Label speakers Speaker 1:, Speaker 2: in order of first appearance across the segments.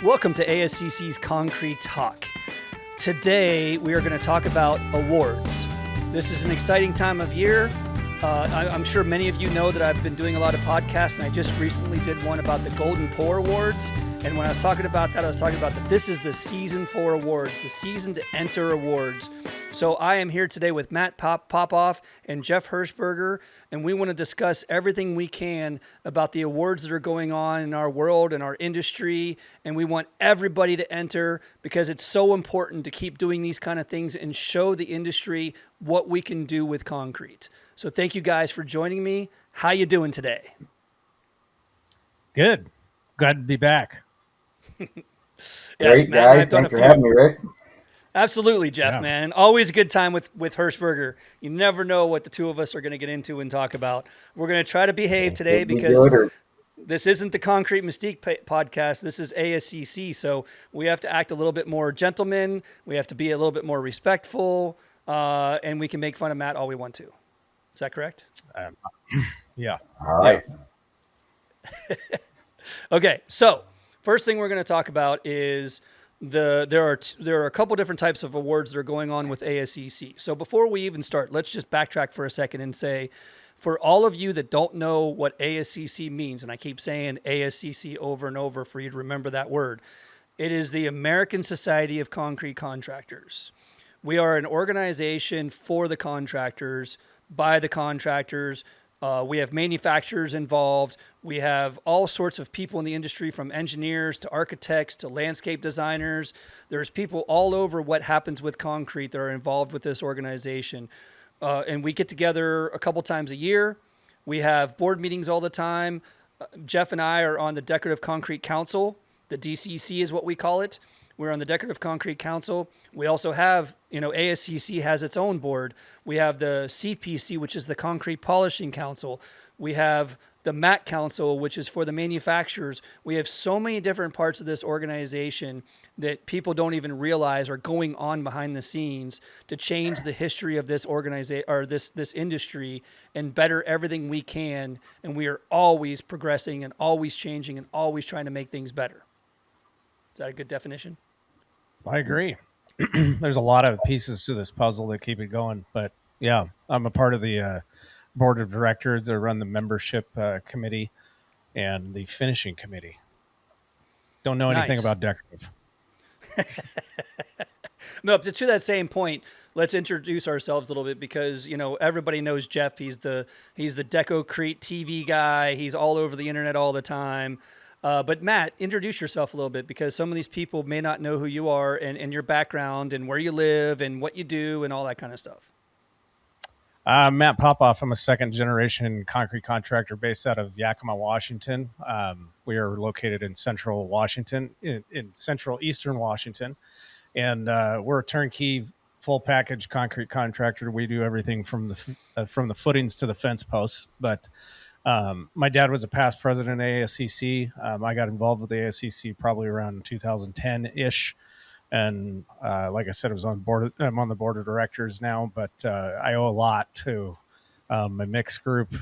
Speaker 1: Welcome to ASCC's Concrete Talk. Today, we are going to talk about awards. This is an exciting time of year. I'm sure many of you know that I've been doing a lot of podcasts, and I just recently did one about the Golden Pour Awards. And when I was talking about that, I was talking about that this is the season for awards, the season to enter awards. So I am here today with Matt Poppoff and Jeff Hershberger, and we want to discuss everything we can about the awards that are going on in our world and our industry. And we want everybody to enter because it's so important to keep doing these kind of things and show the industry what we can do with concrete. So thank you guys for joining me. How you doing today?
Speaker 2: Good. Glad to be back.
Speaker 3: Great, guys. Thanks for having me, Rick.
Speaker 1: Absolutely, Jeff, man. Always a good time with Hershberger. You never know what the two of us are going to get into and talk about. We're going to try to behave today because this isn't the Concrete Mystique podcast. This is ASCC, so we have to act a little bit more gentleman. We have to be a little bit more respectful, and we can make fun of Matt all we want to. Is that correct?
Speaker 2: Yeah.
Speaker 3: All right.
Speaker 1: Okay, so first thing we're going to talk about is there are a couple different types of awards that are going on with ASCC. So before we even start, let's just backtrack for a second and say, for all of you that don't know what ASCC means, and I keep saying ASCC over and over for you to remember that word, it is the American Society of Concrete Contractors. We are an organization for the contractors, by the contractors. We have manufacturers involved. We have all sorts of people in the industry, from engineers to architects to landscape designers. There's people all over what happens with concrete that are involved with this organization. And we get together a couple times a year. We have board meetings all the time. Jeff and I are on the Decorative Concrete Council. The DCC is what we call it. We're on the Decorative Concrete Council. We also have, ASCC has its own board. We have the CPC, which is the Concrete Polishing Council. We have the MAT Council, which is for the manufacturers. We have so many different parts of this organization that people don't even realize are going on behind the scenes to change the history of this organization or this industry and better everything we can. And we are always progressing and always changing and always trying to make things better. Is that a good definition?
Speaker 2: I agree. There's a lot of pieces to this puzzle that keep it going. But yeah, I'm a part of the board of directors. I run the membership committee and the finishing committee. Don't know anything about decorative.
Speaker 1: No, to that same point, let's introduce ourselves a little bit because, everybody knows Jeff. He's the Decocrete TV guy. He's all over the internet all the time. But Matt, introduce yourself a little bit because some of these people may not know who you are and your background and where you live and what you do and all that kind of stuff.
Speaker 2: Matt Poppoff. I'm a second-generation concrete contractor based out of Yakima, Washington. We are located in central Washington, in central eastern Washington. And we're a turnkey, full-package concrete contractor. We do everything from the footings to the fence posts. But my dad was a past president of ASCC. I got involved with the ASCC probably around 2010-ish. And like I said, I'm on the board of directors now, but I owe a lot to my mixed group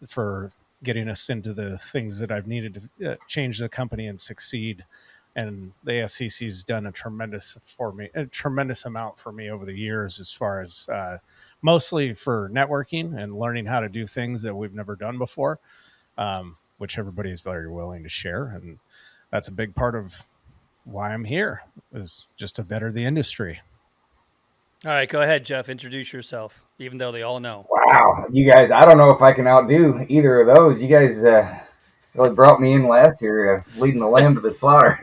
Speaker 2: for getting us into the things that I've needed to change the company and succeed. And the ASCC has done a tremendous amount for me over the years, as far as mostly for networking and learning how to do things that we've never done before, which everybody is very willing to share. And that's a big part of why I'm here, is just to better the industry.
Speaker 1: All right, go ahead, Jeff. Introduce yourself, even though they all know.
Speaker 3: Wow. You guys, I don't know if I can outdo either of those. You guys really brought me in last year, leading the lamb to the slaughter.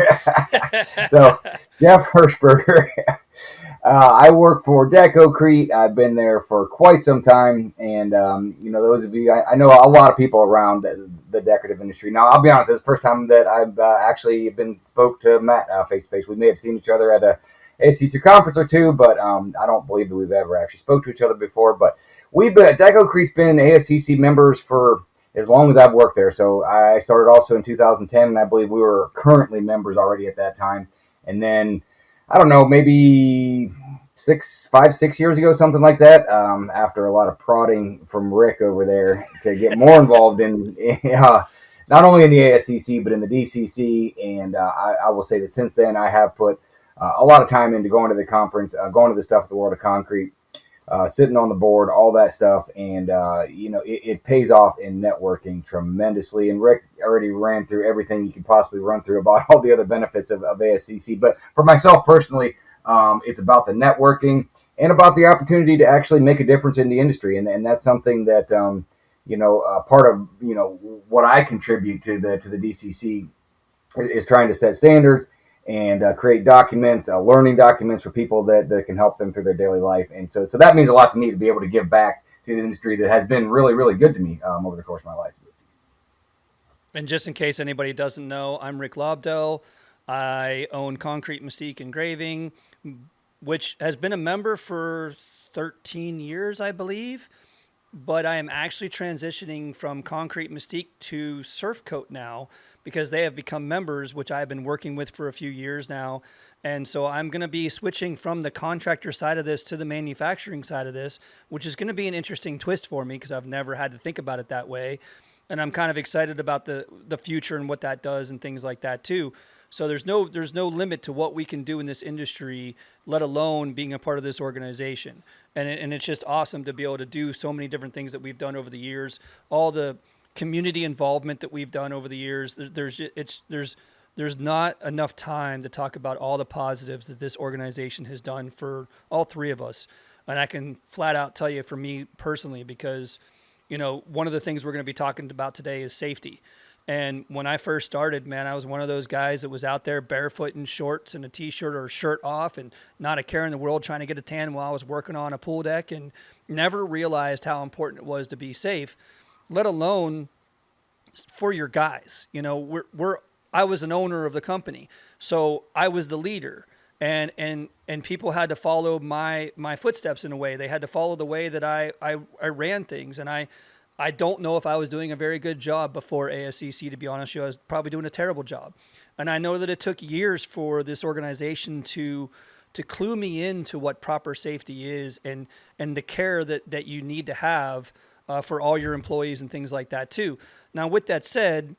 Speaker 3: So, Jeff Hershberger. I work for Decocrete. I've been there for quite some time. And, those of you, I know a lot of people around the decorative industry. Now, I'll be honest, it's the first time that I've actually spoke to Matt face-to-face. We may have seen each other at a ASCC Conference or two, but I don't believe that we've ever actually spoke to each other before. But Decocrete's been ASCC members for as long as I've worked there. So I started also in 2010, and I believe we were currently members already at that time. And then, I don't know, maybe 6 years ago, something like that, after a lot of prodding from Rick over there to get more involved in not only in the ASCC, but in the DCC. And I will say that since then, I have put a lot of time into going to the conference, going to the stuff at the World of Concrete, sitting on the board, all that stuff. And, it pays off in networking tremendously. And Rick already ran through everything you could possibly run through about all the other benefits of ASCC. But for myself personally, it's about the networking and about the opportunity to actually make a difference in the industry. And that's something that, part of, what I contribute to the DCC is trying to set standards and create documents, learning documents for people that can help them through their daily life. And so that means a lot to me to be able to give back to the industry that has been really, really good to me over the course of my life.
Speaker 1: And just in case anybody doesn't know, I'm Rick Lobdell. I own Concrete Mystique Engraving, which has been a member for 13 years, I believe. But I am actually transitioning from Concrete Mystique to Surf Coat now because they have become members, which I've been working with for a few years now. And so I'm going to be switching from the contractor side of this to the manufacturing side of this, which is going to be an interesting twist for me because I've never had to think about it that way. And I'm kind of excited about the future and what that does and things like that too. So there's no limit to what we can do in this industry, let alone being a part of this organization. And it's just awesome to be able to do so many different things that we've done over the years, all the community involvement that we've done over the years. There's not enough time to talk about all the positives that this organization has done for all three of us. And I can flat out tell you for me personally, because, one of the things we're going to be talking about today is safety. And when I first started, man, I was one of those guys that was out there barefoot in shorts and a T-shirt or a shirt off and not a care in the world trying to get a tan while I was working on a pool deck, and never realized how important it was to be safe, let alone for your guys. I was an owner of the company, so I was the leader. And people had to follow my footsteps in a way. They had to follow the way that I ran things. And I don't know if I was doing a very good job before ASCC, to be honest with you. I was probably doing a terrible job. And I know that it took years for this organization to clue me into what proper safety is and the care that you need to have for all your employees and things like that too. Now, with that said,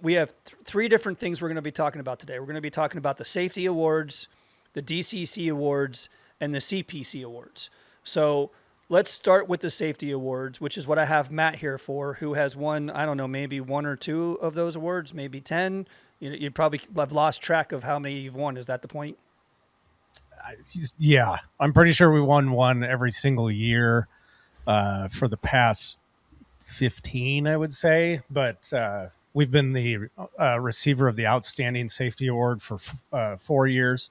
Speaker 1: we have three different things we're going to be talking about today. We're going to be talking about the Safety Awards, the DCC Awards, and the CPC Awards. So let's start with the Safety Awards, which is what I have Matt here for, who has won, I don't know, maybe one or two of those awards, maybe 10. You probably have lost track of how many you've won. Is that the point?
Speaker 2: Yeah, I'm pretty sure we won one every single year for the past 15, I would say. But we've been the receiver of the Outstanding Safety Award for 4 years,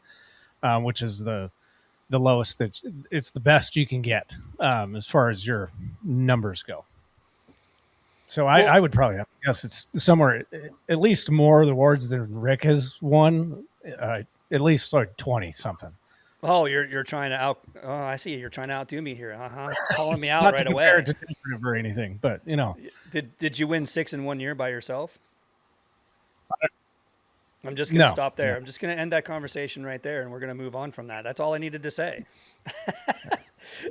Speaker 2: which is the lowest it's the best you can get as far as your numbers go. So I would probably guess it's somewhere at least more awards than Rick has won, at least like 20 something.
Speaker 1: Oh, you're trying to I see you're trying to outdo me here. Calling me out right away.
Speaker 2: Not to compare to or anything, but
Speaker 1: Did you win 6 in 1 year by yourself? I'm just going to stop there. No. I'm just going to end that conversation right there, and we're going to move on from that. That's all I needed to say.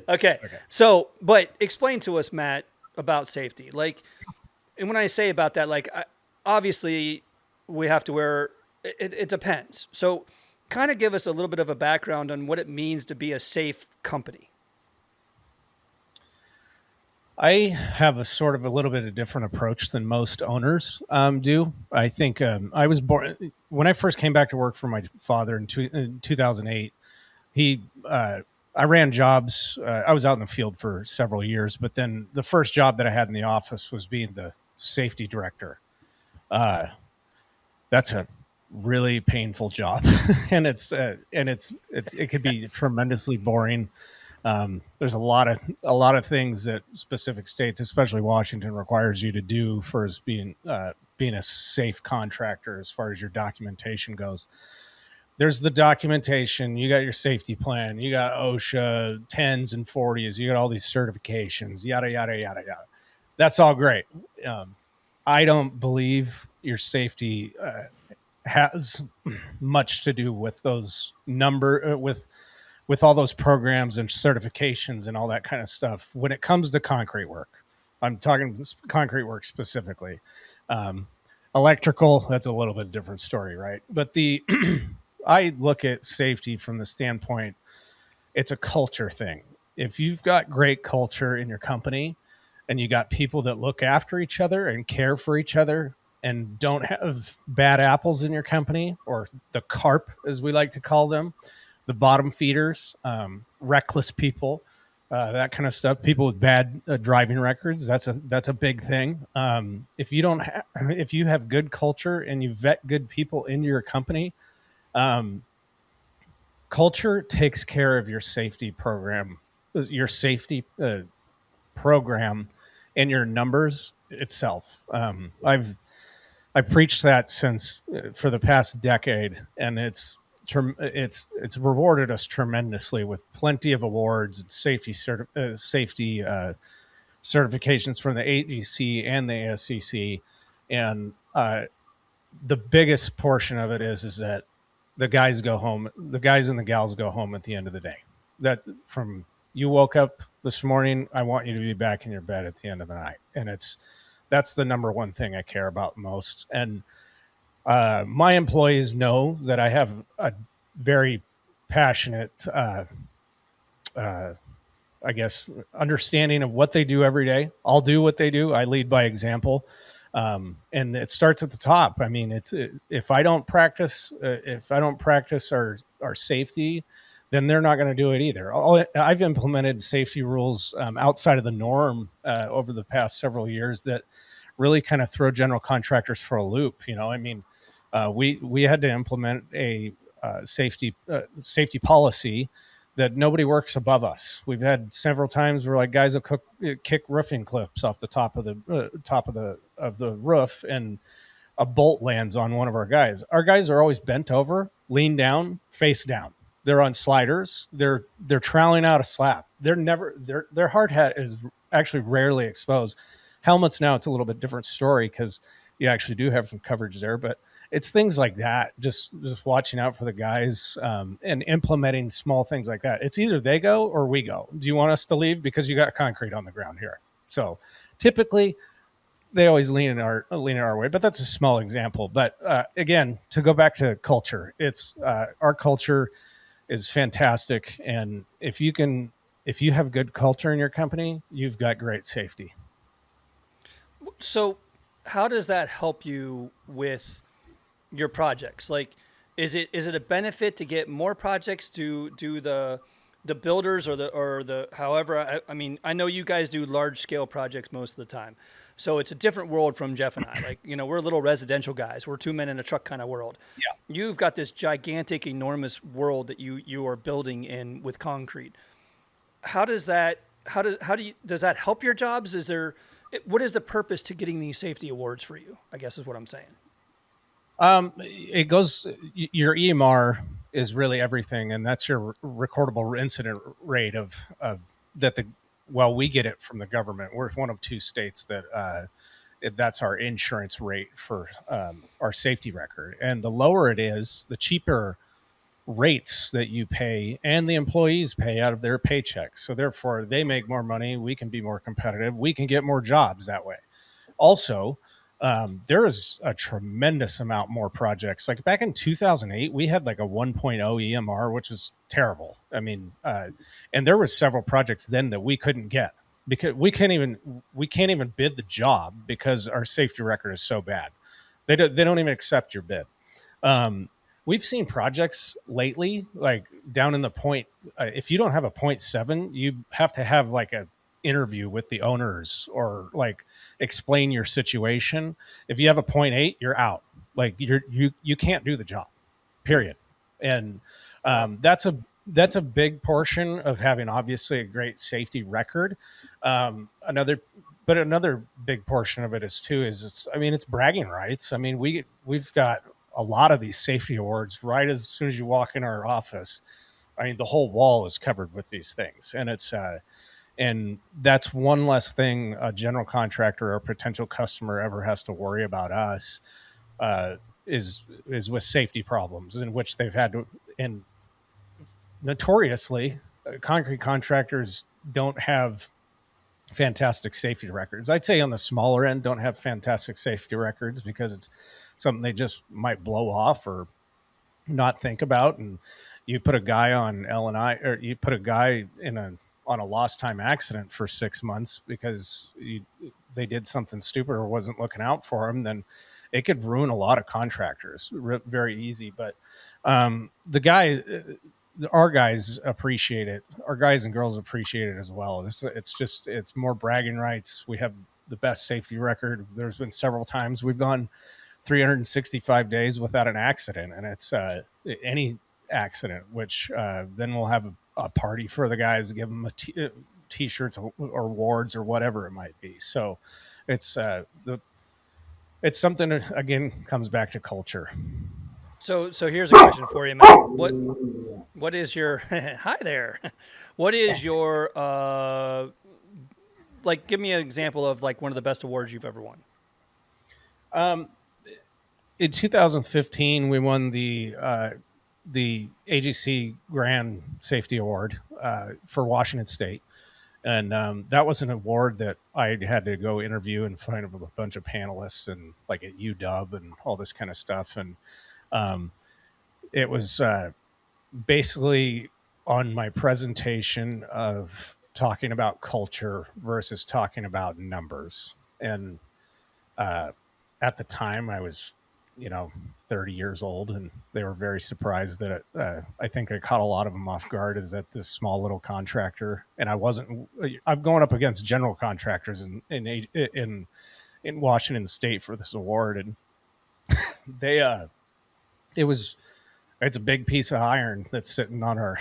Speaker 1: Okay. So, but explain to us, Matt, about safety. And when I say about that, obviously we have to wear, it depends. So kind of give us a little bit of a background on what it means to be a safe company.
Speaker 2: I have a sort of a little bit of different approach than most owners do. I think I was born when I first came back to work for my father in 2008. I ran jobs. I was out in the field for several years, but then the first job that I had in the office was being the safety director. That's a really painful job, and it could be tremendously boring. There's a lot of things that specific states, especially Washington, requires you to do for as being a safe contractor as far as your documentation goes. There's the documentation. You got your safety plan. You got OSHA 10s and 40s. You got all these certifications, yada, yada, yada, yada. That's all great. I don't believe your safety has much to do with those with all those programs and certifications and all that kind of stuff. When it comes to concrete work, I'm talking concrete work specifically. Electrical, that's a little bit different story, right? But I look at safety from the standpoint, it's a culture thing. If you've got great culture in your company and you got people that look after each other and care for each other and don't have bad apples in your company, or the carp, as we like to call them, the bottom feeders, reckless people, that kind of stuff. People with bad driving records. That's a big thing. If you have good culture and you vet good people into your company, culture takes care of your safety program, program, and your numbers itself. I've preached that since for the past decade, and it's rewarded us tremendously with plenty of awards and safety certifications from the AGC and the ASCC, and the biggest portion of it is that the guys and the gals go home at the end of the day. That from you woke up this morning, I want you to be back in your bed at the end of the night, and that's the number one thing I care about most. And my employees know that I have a very passionate, I guess, understanding of what they do every day. I'll do what they do. I lead by example. And it starts at the top. I mean, if I don't practice our safety, then they're not going to do it either. I've implemented safety rules outside of the norm over the past several years that really kind of throw general contractors for a loop. You know, I mean, we had to implement a safety policy that nobody works above us. We've had several times where like guys will kick roofing clips off the top of the roof, and a bolt lands on one of our guys. Our guys are always bent over, lean down, face down. They're on sliders. They're troweling out a slab. Their hard hat is actually rarely exposed. Helmets now, it's a little bit different story because you actually do have some coverage there, but it's things like that. Just watching out for the guys and implementing small things like that. It's either they go or we go. Do you want us to leave because you got concrete on the ground here? So typically they always lean in our way, but that's a small example. But again, to go back to culture, it's our culture is fantastic, and if you have good culture in your company, you've got great safety.
Speaker 1: So, how does that help you with your projects? Like, is it a benefit to get more projects to do the builders or the however? I mean, I know you guys do large scale projects most of the time, so it's a different world from Jeff and I. Like, you know, we're little residential guys. We're two men in a truck kind of world.
Speaker 2: Yeah.
Speaker 1: You've got this gigantic, enormous world that you are building in with concrete. Does that help your jobs? What is the purpose to getting these safety awards for you? I guess is what I'm saying.
Speaker 2: It goes, your EMR is really everything, and that's your recordable incident rate of that we get it from the government. We're one of two states that that's our insurance rate for our safety record. And the lower it is, the cheaper rates that you pay and the employees pay out of their paychecks. So therefore they make more money. We can be more competitive. We can get more jobs that way. Also, there is a tremendous amount more projects. Like back in 2008, we had like a 1.0 EMR, which is terrible. I mean, and there were several projects then that we couldn't get because we can't even bid the job because our safety record is so bad. They don't even accept your bid. We've seen projects lately, like down in the point. If you don't have a 0.7, you have to have like a interview with the owners or like explain your situation. If you have a 0.8, you're out. Like you can't do the job, period. And that's a big portion of having obviously a great safety record. Another big portion of it is it's bragging rights. I mean, we've got a lot of these safety awards right as soon as you walk in our office. I mean, the whole wall is covered with these things, and it's and that's one less thing a general contractor or potential customer ever has to worry about us is with safety problems in which they've had to. And notoriously, concrete contractors don't have fantastic safety records. I'd say on the smaller end, don't have fantastic safety records because it's something they just might blow off or not think about. And you put a guy on L&I, or you put a guy on a lost time accident for 6 months because they did something stupid or wasn't looking out for him, then it could ruin a lot of contractors very easy. But our guys appreciate it. Our guys and girls appreciate it as well. It's more bragging rights. We have the best safety record. There's been several times we've gone 365 days without an accident, and it's any accident, which then we'll have a party for the guys, give them t-shirts or awards or whatever it might be. So it's something that, again, comes back to culture.
Speaker 1: So here's a question for you, Matt. What is your hi there? What is your like? Give me an example of like one of the best awards you've ever won.
Speaker 2: In 2015, we won the AGC Grand Safety Award for Washington State. And that was an award that I had to go interview in front of a bunch of panelists and like at UW and all this kind of stuff. And it was basically on my presentation of talking about culture versus talking about numbers. And at the time I was, 30 years old, and they were very surprised that I think I caught a lot of them off guard, is that this small little contractor, and I'm going up against general contractors in Washington State for this award. And it's a big piece of iron that's sitting on our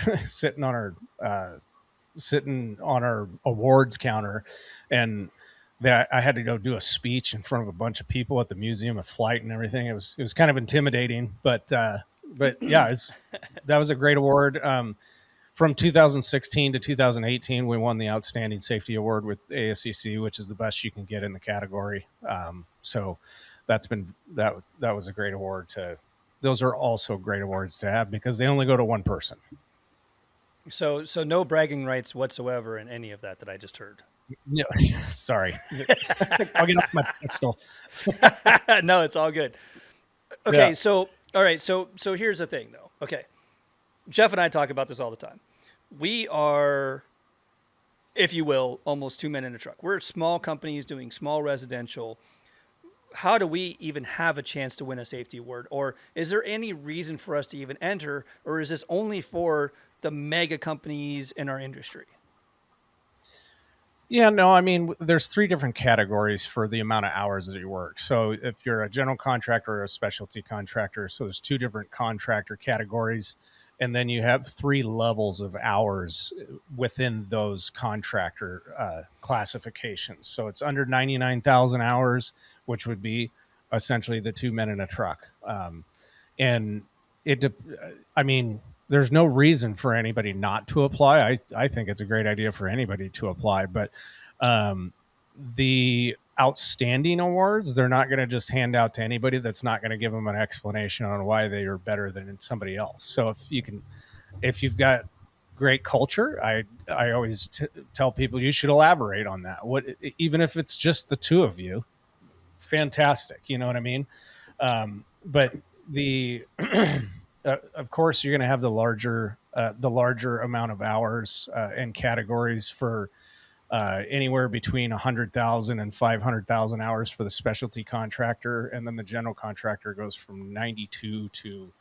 Speaker 2: sitting on our awards counter, and that I had to go do a speech in front of a bunch of people at the Museum of Flight and everything. It was kind of intimidating, but yeah, that was a great award. From 2016 to 2018, we won the Outstanding Safety Award with ASCC, which is the best you can get in the category. So that was a great award those are also great awards to have because they only go to one person. So
Speaker 1: no bragging rights whatsoever in any of that I just heard.
Speaker 2: Yeah, sorry. I'll get off my pistol.
Speaker 1: No, it's all good. Okay,
Speaker 2: Yeah.
Speaker 1: So all right, so here's the thing though. Okay. Jeff and I talk about this all the time. We are, if you will, almost two men in a truck. We're small companies doing small residential. How do we even have a chance to win a safety award? Or is there any reason for us to even enter? Or is this only for the mega companies in our industry?
Speaker 2: Yeah, no, I mean, there's three different categories for the amount of hours that you work. So if you're a general contractor or a specialty contractor, so there's two different contractor categories. And then you have three levels of hours within those contractor classifications. So it's under 99,000 hours, which would be essentially the two men in a truck. And there's no reason for anybody not to apply. I think it's a great idea for anybody to apply, but the outstanding awards, they're not going to just hand out to anybody. That's not going to give them an explanation on why they are better than somebody else. So if you've got great culture, I always tell people you should elaborate on that. Even if it's just the two of you, fantastic. You know what I mean? But of course, you're going to have the larger amount of hours and categories for anywhere between 100,000 and 500,000 hours for the specialty contractor, and then the general contractor goes from 92 to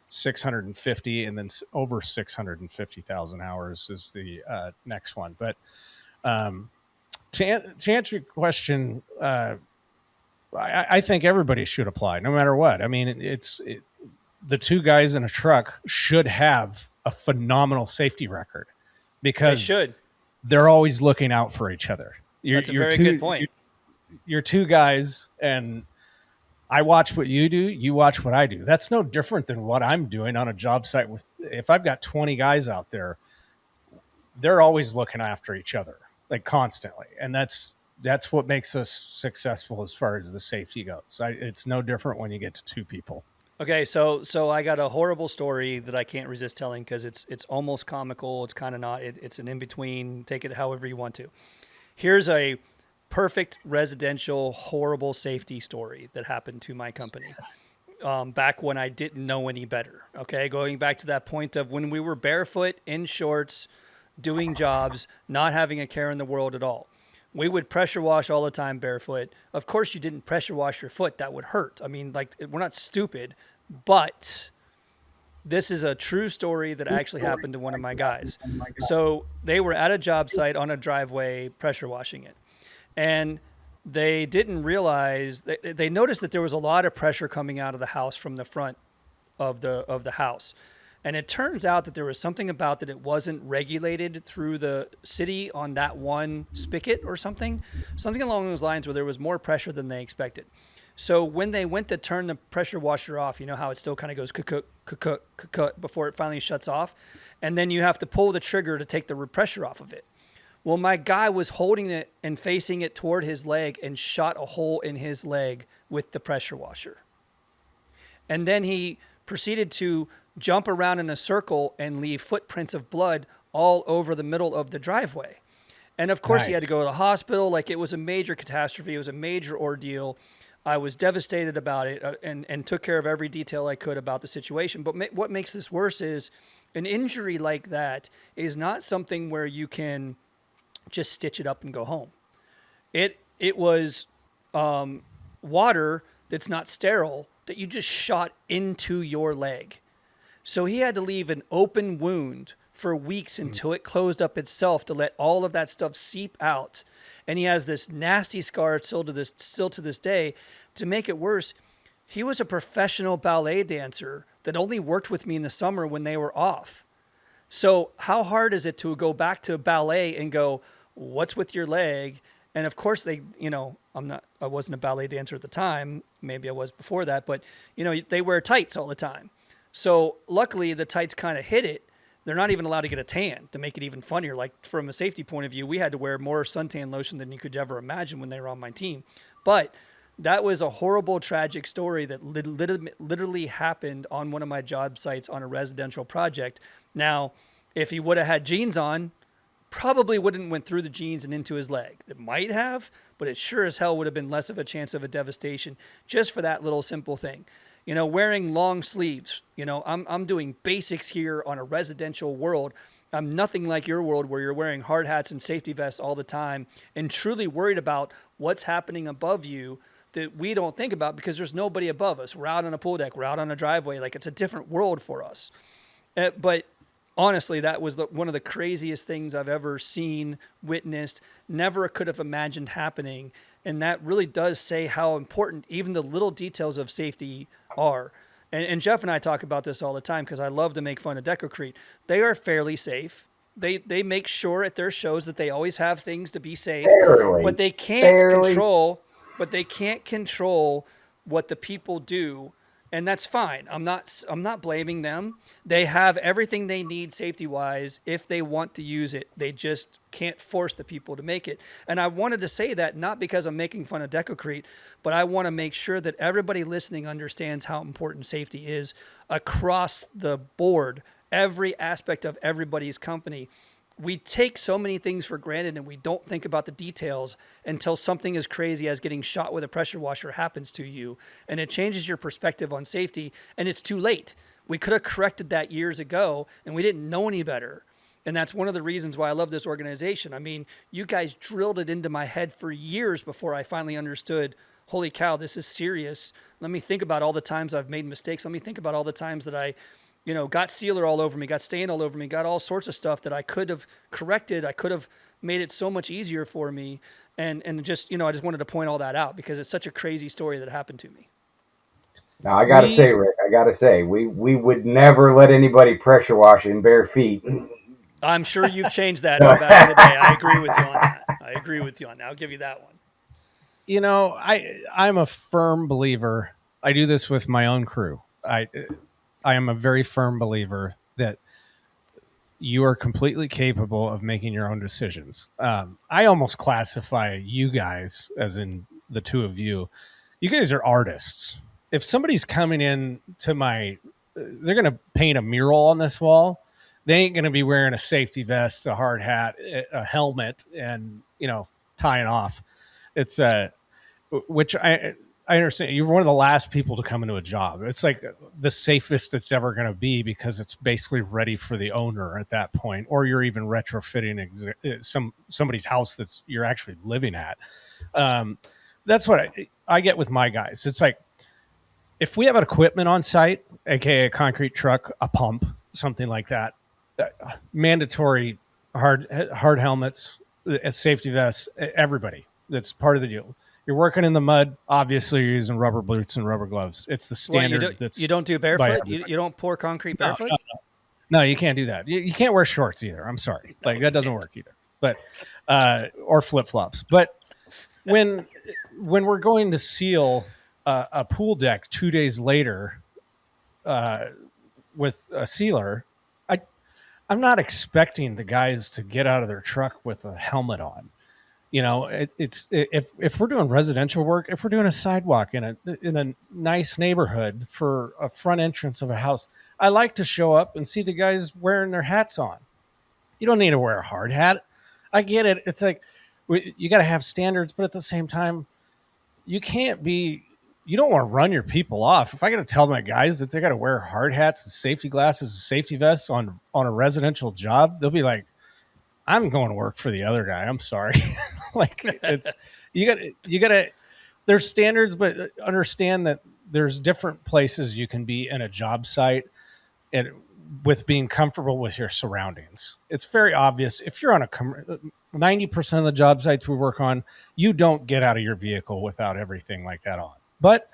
Speaker 2: 650, and then over 650,000 hours is the next one. But to answer your question, I think everybody should apply, no matter what. I mean, the two guys in a truck should have a phenomenal safety record because they're always looking out for each other.
Speaker 1: That's a very good point.
Speaker 2: You're two guys, and I watch what you do, you watch what I do. That's no different than what I'm doing on a job site. If I've got 20 guys out there, they're always looking after each other, like constantly. And that's what makes us successful as far as the safety goes. It's no different when you get to two people.
Speaker 1: Okay, so I got a horrible story that I can't resist telling because it's almost comical. It's kind of not. It's an in-between. Take it however you want to. Here's a perfect residential horrible safety story that happened to my company. Back when I didn't know any better. Okay, going back to that point of when we were barefoot in shorts, doing jobs, not having a care in the world at all. We would pressure wash all the time barefoot. Of course, you didn't pressure wash your foot. That would hurt. I mean, like, we're not stupid, but this is a true story that actually happened to one of my guys. So they were at a job site on a driveway pressure washing it. And they didn't realize, they noticed that there was a lot of pressure coming out of the house from the front of the house. And it turns out that there was something about that it wasn't regulated through the city on that one spigot or something along those lines, where there was more pressure than they expected. So when they went to turn the pressure washer off, you know how it still kind of goes cook before it finally shuts off, and then you have to pull the trigger to take the pressure off of it. Well, my guy was holding it and facing it toward his leg and shot a hole in his leg with the pressure washer. And then he proceeded to jump around in a circle and leave footprints of blood all over the middle of the driveway. And of course, He had to go to the hospital. Like, it was a major catastrophe. It was a major ordeal. I was devastated about it and took care of every detail I could about the situation. But what makes this worse is an injury like that is not something where you can just stitch it up and go home. It was water that's not sterile that you just shot into your leg. So he had to leave an open wound for weeks until it closed up itself to let all of that stuff seep out. And he has this nasty scar still to this day. To make it worse, he was a professional ballet dancer that only worked with me in the summer when they were off. So how hard is it to go back to ballet and go, what's with your leg? And of course I wasn't a ballet dancer at the time. Maybe I was before that, but they wear tights all the time. So luckily the tights kind of hit it. They're not even allowed to get a tan to make it even funnier. Like, from a safety point of view, we had to wear more suntan lotion than you could ever imagine when they were on my team. But that was a horrible, tragic story that literally happened on one of my job sites on a residential project. Now, if he would have had jeans on, probably wouldn't went through the jeans and into his leg. It might have, but it sure as hell would have been less of a chance of a devastation just for that little simple thing. Wearing long sleeves. I'm doing basics here on a residential world. I'm nothing like your world where you're wearing hard hats and safety vests all the time and truly worried about what's happening above you that we don't think about because there's nobody above us. We're out on a pool deck. We're out on a driveway. Like, it's a different world for us. But honestly, that was one of the craziest things I've ever seen, witnessed, never could have imagined happening. And that really does say how important even the little details of safety are. And Jeff and I talk about this all the time because I love to make fun of Decocrete. They are fairly safe. They make sure at their shows that they always have things to be safe, but they can't control what the people do. And that's fine. I'm not blaming them. They have everything they need safety-wise if they want to use it. They just can't force the people to make it. And I wanted to say that not because I'm making fun of Decocrete, but I want to make sure that everybody listening understands how important safety is across the board, every aspect of everybody's company. We take so many things for granted and we don't think about the details until something as crazy as getting shot with a pressure washer happens to you. And it changes your perspective on safety, and it's too late. We could have corrected that years ago and we didn't know any better. And that's one of the reasons why I love this organization. I mean, you guys drilled it into my head for years before I finally understood, holy cow, this is serious. Let me think about all the times I've made mistakes. Let me think about all the times that I got sealer all over me, got stain all over me, got all sorts of stuff that I could have corrected. I could have made it so much easier for me. And just, I just wanted to point all that out because it's such a crazy story that happened to me.
Speaker 3: Now, I got to say, Rick, we would never let anybody pressure wash in bare feet.
Speaker 1: I'm sure you've changed that back in the day. I agree with you on that. I'll give you that one.
Speaker 2: I'm a firm believer. I do this with my own crew. I am a very firm believer that you are completely capable of making your own decisions. I almost classify you guys, as in the two of you, you guys are artists. If somebody's coming in to they're going to paint a mural on this wall, they ain't going to be wearing a safety vest, a hard hat, a helmet, and, tying off. It's which I understand. You're one of the last people to come into a job. It's like the safest it's ever going to be because it's basically ready for the owner at that point, or you're even retrofitting somebody's house that's you're actually living at. That's what I get with my guys. It's like if we have an equipment on site, aka a concrete truck, a pump, something like that, mandatory hard helmets, safety vests, everybody. That's part of the deal. You're working in the mud. Obviously, you're using rubber boots and rubber gloves. It's the standard.
Speaker 1: You don't do barefoot. You don't pour concrete barefoot.
Speaker 2: No, you can't do that. You can't wear shorts either. I'm sorry, that doesn't work either. But or flip flops. But when we're going to seal a pool deck 2 days later with a sealer, I'm not expecting the guys to get out of their truck with a helmet on. If we're doing residential work, if we're doing a sidewalk in a nice neighborhood for a front entrance of a house, I like to show up and see the guys wearing their hats on. You don't need to wear a hard hat. I get it. It's like you got to have standards, but at the same time, you don't want to run your people off. If I got to tell my guys that they got to wear hard hats and safety glasses and safety vests on a residential job, they'll be like, I'm going to work for the other guy. I'm sorry. You gotta, there's standards, but understand that there's different places you can be in a job site and with being comfortable with your surroundings. It's very obvious. If you're on 90% of the job sites we work on, you don't get out of your vehicle without everything like that on. But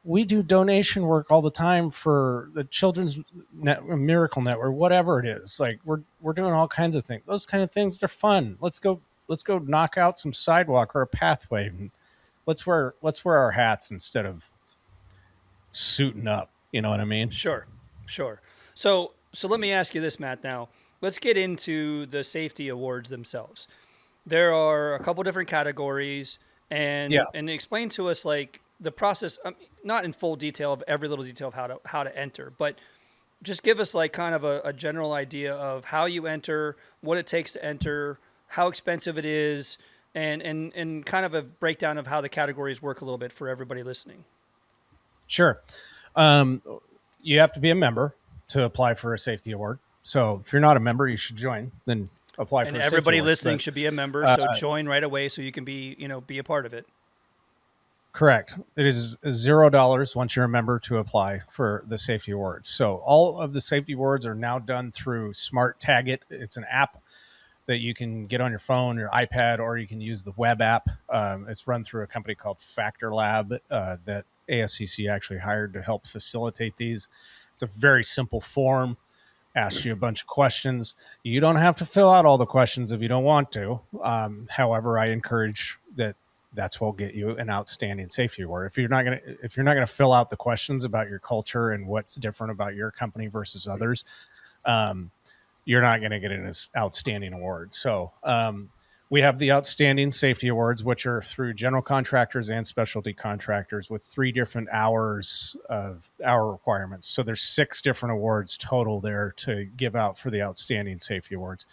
Speaker 2: we do donation work all the time for the Children's Miracle Network, whatever it is. Like we're doing all kinds of things. Those kind of things, they're fun. Let's go knock out some sidewalk or a pathway. And let's wear our hats instead of suiting up. You know what I mean?
Speaker 1: Sure. So let me ask you this, Matt. Now let's get into the safety awards themselves. There are a couple different categories, and explain to us like the process, not in full detail of every little detail of how to enter, but just give us like kind of a general idea of how you enter, what it takes to enter, how expensive it is, and kind of a breakdown of how the categories work a little bit for everybody listening.
Speaker 2: Sure. You have to be a member to apply for a safety award. So if you're not a member, you should join, then apply for a safety award.
Speaker 1: And everybody listening should be a member, so join right away so you can be a part of it.
Speaker 2: Correct. It is $0 once you're a member to apply for the safety awards. So all of the safety awards are now done through Smart Tag It. It's an app that you can get on your phone, your iPad, or you can use the web app. It's run through a company called Factor Lab that ASCC actually hired to help facilitate these. It's a very simple form. Asks you a bunch of questions. You don't have to fill out all the questions if you don't want to. However, I encourage that. That's what will get you an outstanding safety award. If you're not gonna fill out the questions about your culture and what's different about your company versus others, you're not going to get an outstanding award. So we have the outstanding safety awards, which are through general contractors and specialty contractors with 3 different hours of hour requirements. So there's 6 different awards total there to give out for the outstanding safety awards.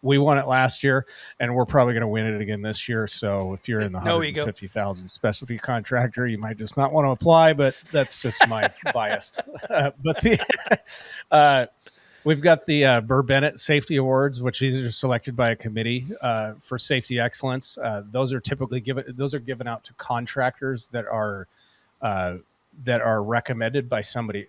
Speaker 2: We won it last year, and we're probably going to win it again this year. So if you're in the 150,000 specialty contractor, you might just not want to apply, but that's just my bias. We've got the Burr Bennett Safety Awards, which these are selected by a committee for safety excellence. Those are typically given out to contractors that are recommended by somebody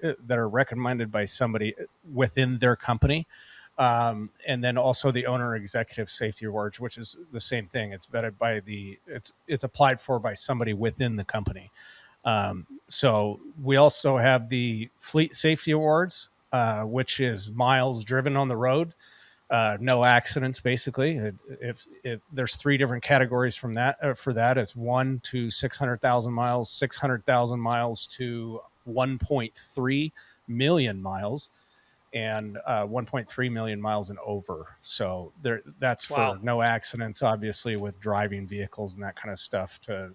Speaker 2: within their company. And then also the Owner Executive Safety Awards, which is the same thing. It's vetted by it's applied for by somebody within the company. So we also have the Fleet Safety Awards, which is miles driven on the road, no accidents. Basically, if there's 3 different categories from that for that, it's 1 to 600,000 miles, 600,000 miles to 1.3 million miles. And 1.3 million miles and over. So that's for no accidents, obviously, with driving vehicles and that kind of stuff to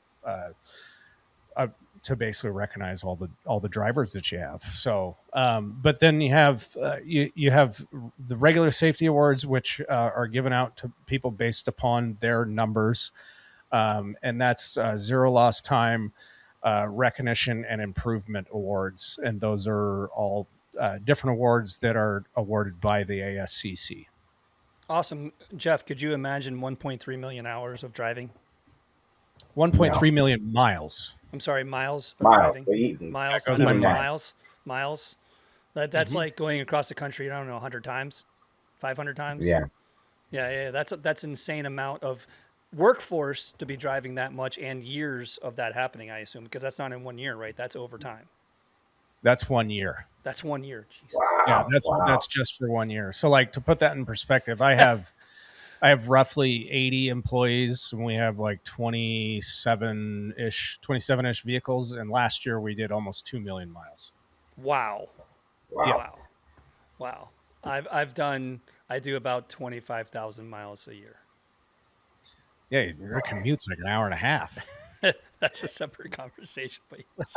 Speaker 2: to basically recognize all the drivers that you have. So, but then you have you have the regular safety awards, which are given out to people based upon their numbers, and that's zero lost time, recognition, and improvement awards, and those are all different awards that are awarded by the ASCC.
Speaker 1: Awesome. Jeff, could you imagine 1.3 million hours of driving?
Speaker 2: 1.3 million miles.
Speaker 1: I'm sorry, miles of
Speaker 3: Miles.
Speaker 1: driving. Miles,
Speaker 2: That goes
Speaker 1: not
Speaker 2: by
Speaker 1: miles. Miles. That's like going across the country, I don't know, 100 times, 500 times.
Speaker 3: Yeah.
Speaker 1: Yeah. That's an insane amount of workforce to be driving that much, and years of that happening, I assume, because that's not in 1 year, right? That's over time.
Speaker 2: That's 1 year.
Speaker 1: That's 1 year. Jeez.
Speaker 2: Yeah, that's just for 1 year. So, like, to put that in perspective, I have roughly 80 employees, and we have like 27-ish vehicles. And last year we did almost 2 million miles.
Speaker 1: Wow.
Speaker 3: Wow.
Speaker 1: Wow. I do about 25,000 miles a year.
Speaker 2: Yeah, your commute's like an hour and a half.
Speaker 1: That's a separate conversation, but yes.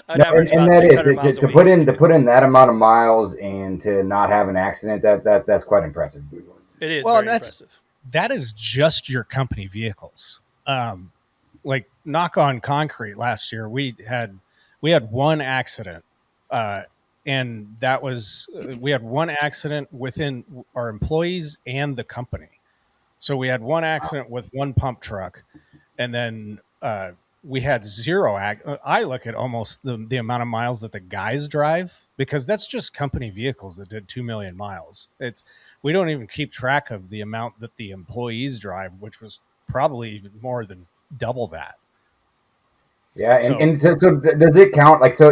Speaker 3: No, and that is to put in that amount of miles and to not have an accident. That's quite impressive.
Speaker 1: It is
Speaker 2: Well,
Speaker 1: very
Speaker 2: that's
Speaker 1: impressive.
Speaker 2: that is just your company vehicles. Like knock on concrete, last year we had one accident, and that was we had one accident within our employees and the company. So we had one accident with one pump truck, and then we had zero. I look at almost the amount of miles that the guys drive, because that's just company vehicles that did 2 million miles. We don't even keep track of the amount that the employees drive, which was probably even more than double that.
Speaker 3: Yeah, so does it count? Like, so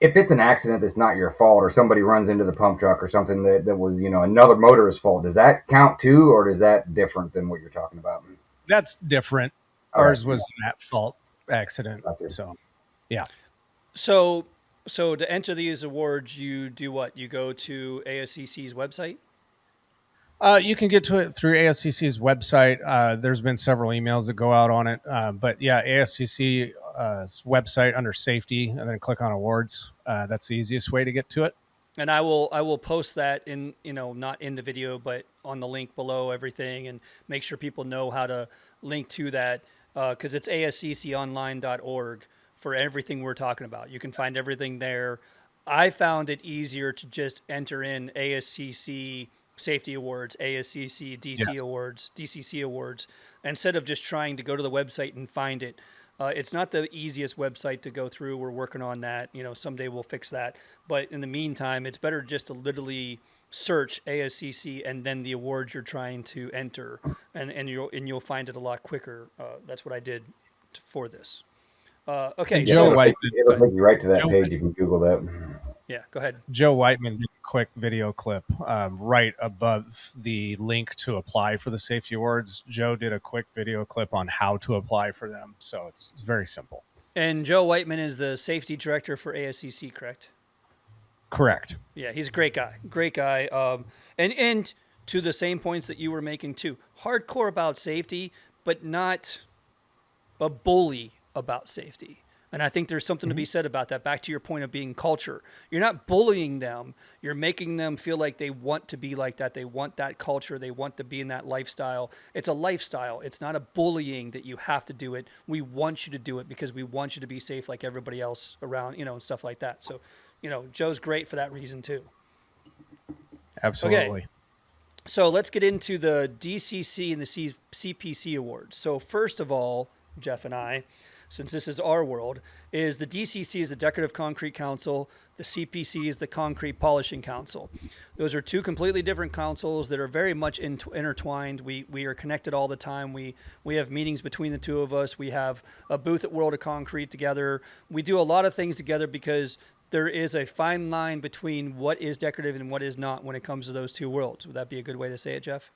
Speaker 3: if it's an accident that's not your fault, or somebody runs into the pump truck or something that was, another motorist's fault, does that count too, or is that different than what you're talking about?
Speaker 2: That's different.
Speaker 3: Okay.
Speaker 2: Ours was an at-fault accident.
Speaker 3: Gotcha.
Speaker 2: So, yeah.
Speaker 1: So to enter these awards, you do what? You go to ASCC's website?
Speaker 2: You can get to it through ASCC's website. There's been several emails that go out on it. But yeah, ASCC's website under safety, and then click on awards. That's the easiest way to get to it.
Speaker 1: And I will post that in, not in the video, but on the link below everything, and make sure people know how to link to that, because it's ascconline.org for everything we're talking about. You can find everything there. I found it easier to just enter in ASCC Safety Awards, ASCC DC Awards, DCC Awards, instead of just trying to go to the website and find it. It's not the easiest website to go through. We're working on that. Someday we'll fix that. But in the meantime, it's better just to literally search ASCC and then the awards you're trying to enter, and you'll find it a lot quicker. That's what I did for this. Okay,
Speaker 2: Joe White,
Speaker 3: it'll take you right to that page. You can Google that.
Speaker 1: Yeah, go ahead.
Speaker 2: Joe Whiteman did a quick video clip right above the link to apply for the safety awards. Joe did a quick video clip on how to apply for them. So it's very simple.
Speaker 1: And Joe Whiteman is the safety director for ASCC, correct?
Speaker 2: Correct.
Speaker 1: Yeah, he's a great guy. Great guy. And to the same points that you were making too. Hardcore about safety, but not a bully about safety. And I think there's something to be said about that. Back to your point of being culture. You're not bullying them. You're making them feel like they want to be like that. They want that culture. They want to be in that lifestyle. It's a lifestyle. It's not a bullying that you have to do it. We want you to do it because we want you to be safe like everybody else around, and stuff like that. So, Joe's great for that reason too.
Speaker 2: Absolutely.
Speaker 1: Okay. So let's get into the DCC and the CPC awards. So first of all, Jeff and I, since this is our world, is the DCC is the Decorative Concrete Council. The CPC is the Concrete Polishing Council. Those are two completely different councils that are very much intertwined. We are connected all the time. We have meetings between the two of us. We have a booth at World of Concrete together. We do a lot of things together because there is a fine line between what is decorative and what is not when it comes to those two worlds. Would that be a good way to say it, Jeff?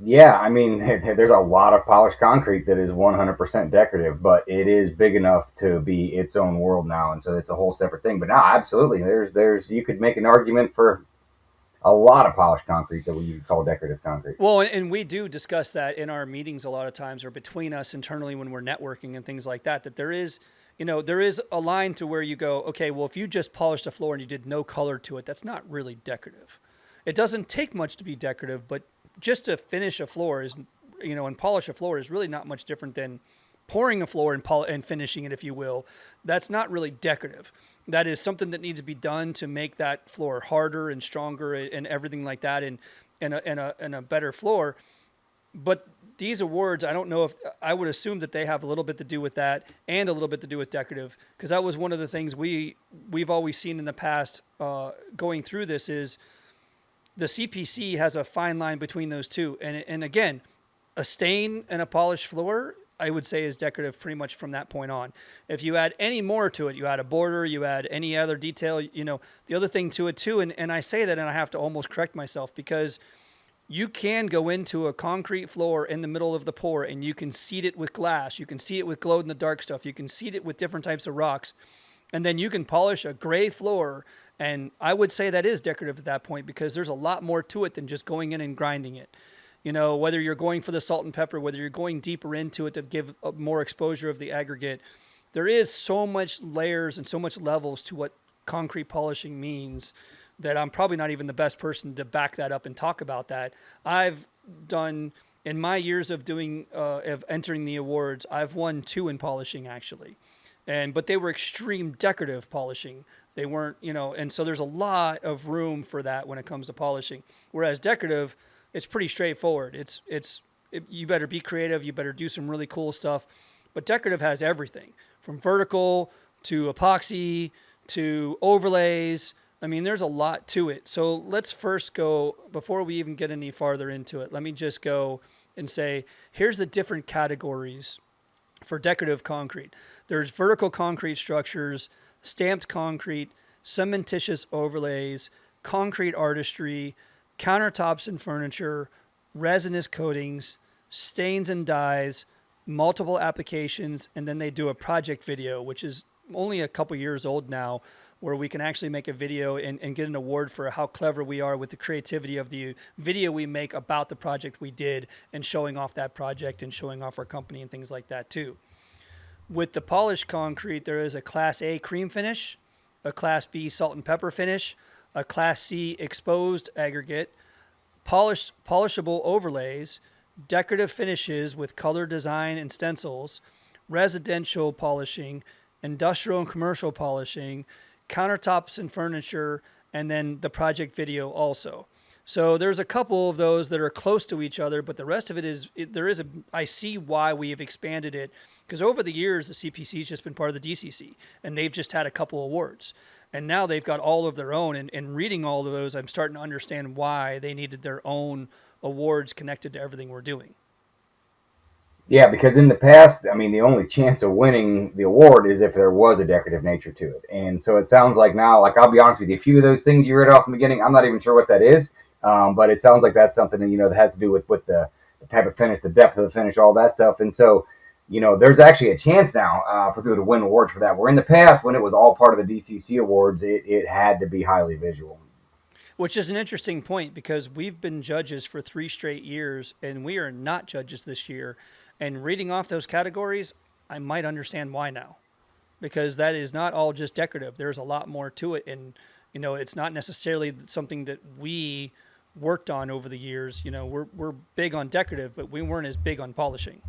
Speaker 3: Yeah, I mean, there's a lot of polished concrete that is 100% decorative, but it is big enough to be its own world now, and so it's a whole separate thing. But now, absolutely, there's you could make an argument for a lot of polished concrete that we call decorative concrete.
Speaker 1: Well, and we do discuss that in our meetings a lot of times, or between us internally when we're networking and things like that, that there is, there is a line to where you go, okay, well, if you just polished a floor and you did no color to it, that's not really decorative. It doesn't take much to be decorative, but just to finish a floor is, and polish a floor is really not much different than pouring a floor and finishing it, if you will. That's not really decorative. That is something that needs to be done to make that floor harder and stronger and everything like that, and a better floor. But these awards, I don't know if I would assume that they have a little bit to do with that and a little bit to do with decorative, because that was one of the things we've always seen in the past going through this is the CPC has a fine line between those two. And again, a stain and a polished floor, I would say, is decorative pretty much from that point on. If you add any more to it, you add a border, you add any other detail, the other thing to it too, and I say that and I have to almost correct myself, because you can go into a concrete floor in the middle of the pour and you can seed it with glass, you can seed it with glow in the dark stuff, you can seed it with different types of rocks, and then you can polish a gray floor, and I would say that is decorative at that point, because there's a lot more to it than just going in and grinding it. Whether you're going for the salt and pepper, whether you're going deeper into it to give more exposure of the aggregate, there is so much layers and so much levels to what concrete polishing means that I'm probably not even the best person to back that up and talk about that. I've done, in my years of entering the awards, I've won 2 in polishing actually. But they were extreme decorative polishing. They weren't, and so there's a lot of room for that when it comes to polishing. Whereas decorative, it's pretty straightforward. You better be creative. You better do some really cool stuff. But decorative has everything from vertical to epoxy to overlays. I mean, there's a lot to it. So let's first go, before we even get any farther into it, let me just go and say, here's the different categories for decorative concrete. There's vertical concrete structures, stamped concrete, cementitious overlays, concrete artistry, countertops and furniture, resinous coatings, stains and dyes, multiple applications, and then they do a project video, which is only a couple years old now, where we can actually make a video and get an award for how clever we are with the creativity of the video we make about the project we did and showing off that project and showing off our company and things like that too. With the polished concrete, there is a Class A cream finish, a Class B salt and pepper finish, a Class C exposed aggregate, polishable overlays, decorative finishes with color design and stencils, residential polishing, industrial and commercial polishing, countertops and furniture, and then the project video also. So there's a couple of those that are close to each other, but the rest of it I see why we have expanded it, because over the years, the CPC has just been part of the DCC, and they've just had a couple awards. And now they've got all of their own, and reading all of those, I'm starting to understand why they needed their own awards connected to everything we're doing.
Speaker 3: Yeah, because in the past, I mean, the only chance of winning the award is if there was a decorative nature to it. And so it sounds like now, like, I'll be honest with you, a few of those things you read off in the beginning, I'm not even sure what that is. But it sounds like that's something, that has to do with the type of finish, the depth of the finish, all that stuff. And so, there's actually a chance now for people to win awards for that. Where in the past, when it was all part of the DCC Awards, it had to be highly visual.
Speaker 1: Which is an interesting point, because we've been judges for 3 straight years, and we are not judges this year. And reading off those categories, I might understand why now, because that is not all just decorative. There's a lot more to it, and it's not necessarily something that we worked on over the years. We're big on decorative, but we weren't as big on polishing.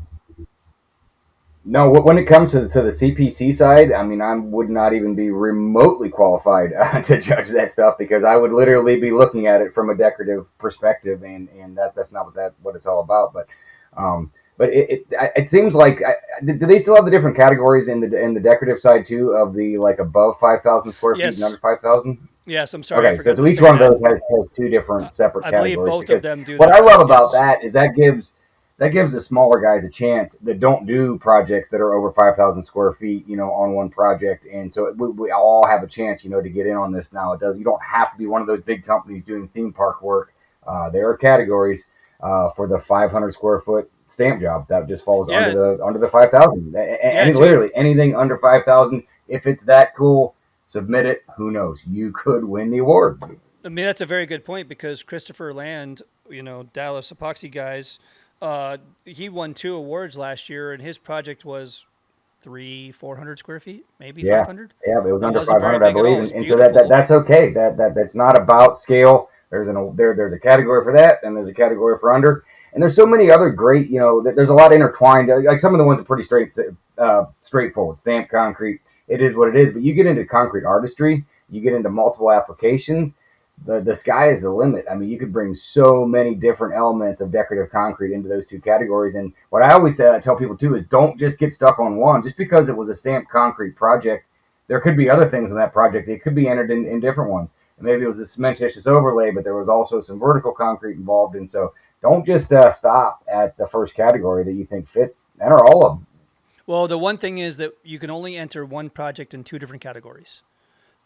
Speaker 3: No, when it comes to the CPC side, I mean, I would not even be remotely qualified to judge that stuff, because I would literally be looking at it from a decorative perspective, and that's not what it's all about. But it seems like, do they still have the different categories in the decorative side too, of the like above 5,000 square feet and under 5,000?
Speaker 1: Yes, I'm sorry.
Speaker 3: Okay, so each one of those has 2 different separate categories.
Speaker 1: I believe both of them do.
Speaker 3: What I love about that is that gives the smaller guys a chance that don't do projects that are over 5,000 square feet, on one project. And so we all have a chance, to get in on this now. You don't have to be one of those big companies doing theme park work. There are categories for the 500 square foot stamp job that just falls under the 5,000. And literally anything under 5,000, if it's that cool, submit it. Who knows? You could win the award.
Speaker 1: I mean, that's a very good point because Christopher Land, Dallas Epoxy guys, he won 2 awards last year, and his project was 400 square feet, maybe
Speaker 3: Yeah,
Speaker 1: 500.
Speaker 3: yeah, it was
Speaker 1: It
Speaker 3: under
Speaker 1: wasn't very
Speaker 3: 500, I
Speaker 1: big at all.
Speaker 3: believe,
Speaker 1: It was
Speaker 3: and so that's
Speaker 1: beautiful.
Speaker 3: okay. That's not about scale. There's a category for that, and there's a category for under, and there's so many other great. There's a lot intertwined. Like some of the ones are pretty straightforward. Stamped concrete, it is what it is. But you get into concrete artistry, you get into multiple applications. The sky is the limit. I mean, you could bring so many different elements of decorative concrete into those two categories. And what I always tell people too is don't just get stuck on one. Just because it was a stamped concrete project, there could be other things in that project. It could be entered in different ones. And maybe it was a cementitious overlay, but there was also some vertical concrete involved. And so don't just stop at the first category that you think fits. Enter all of them.
Speaker 1: Well, the one thing is that you can only enter one project in 2 different categories.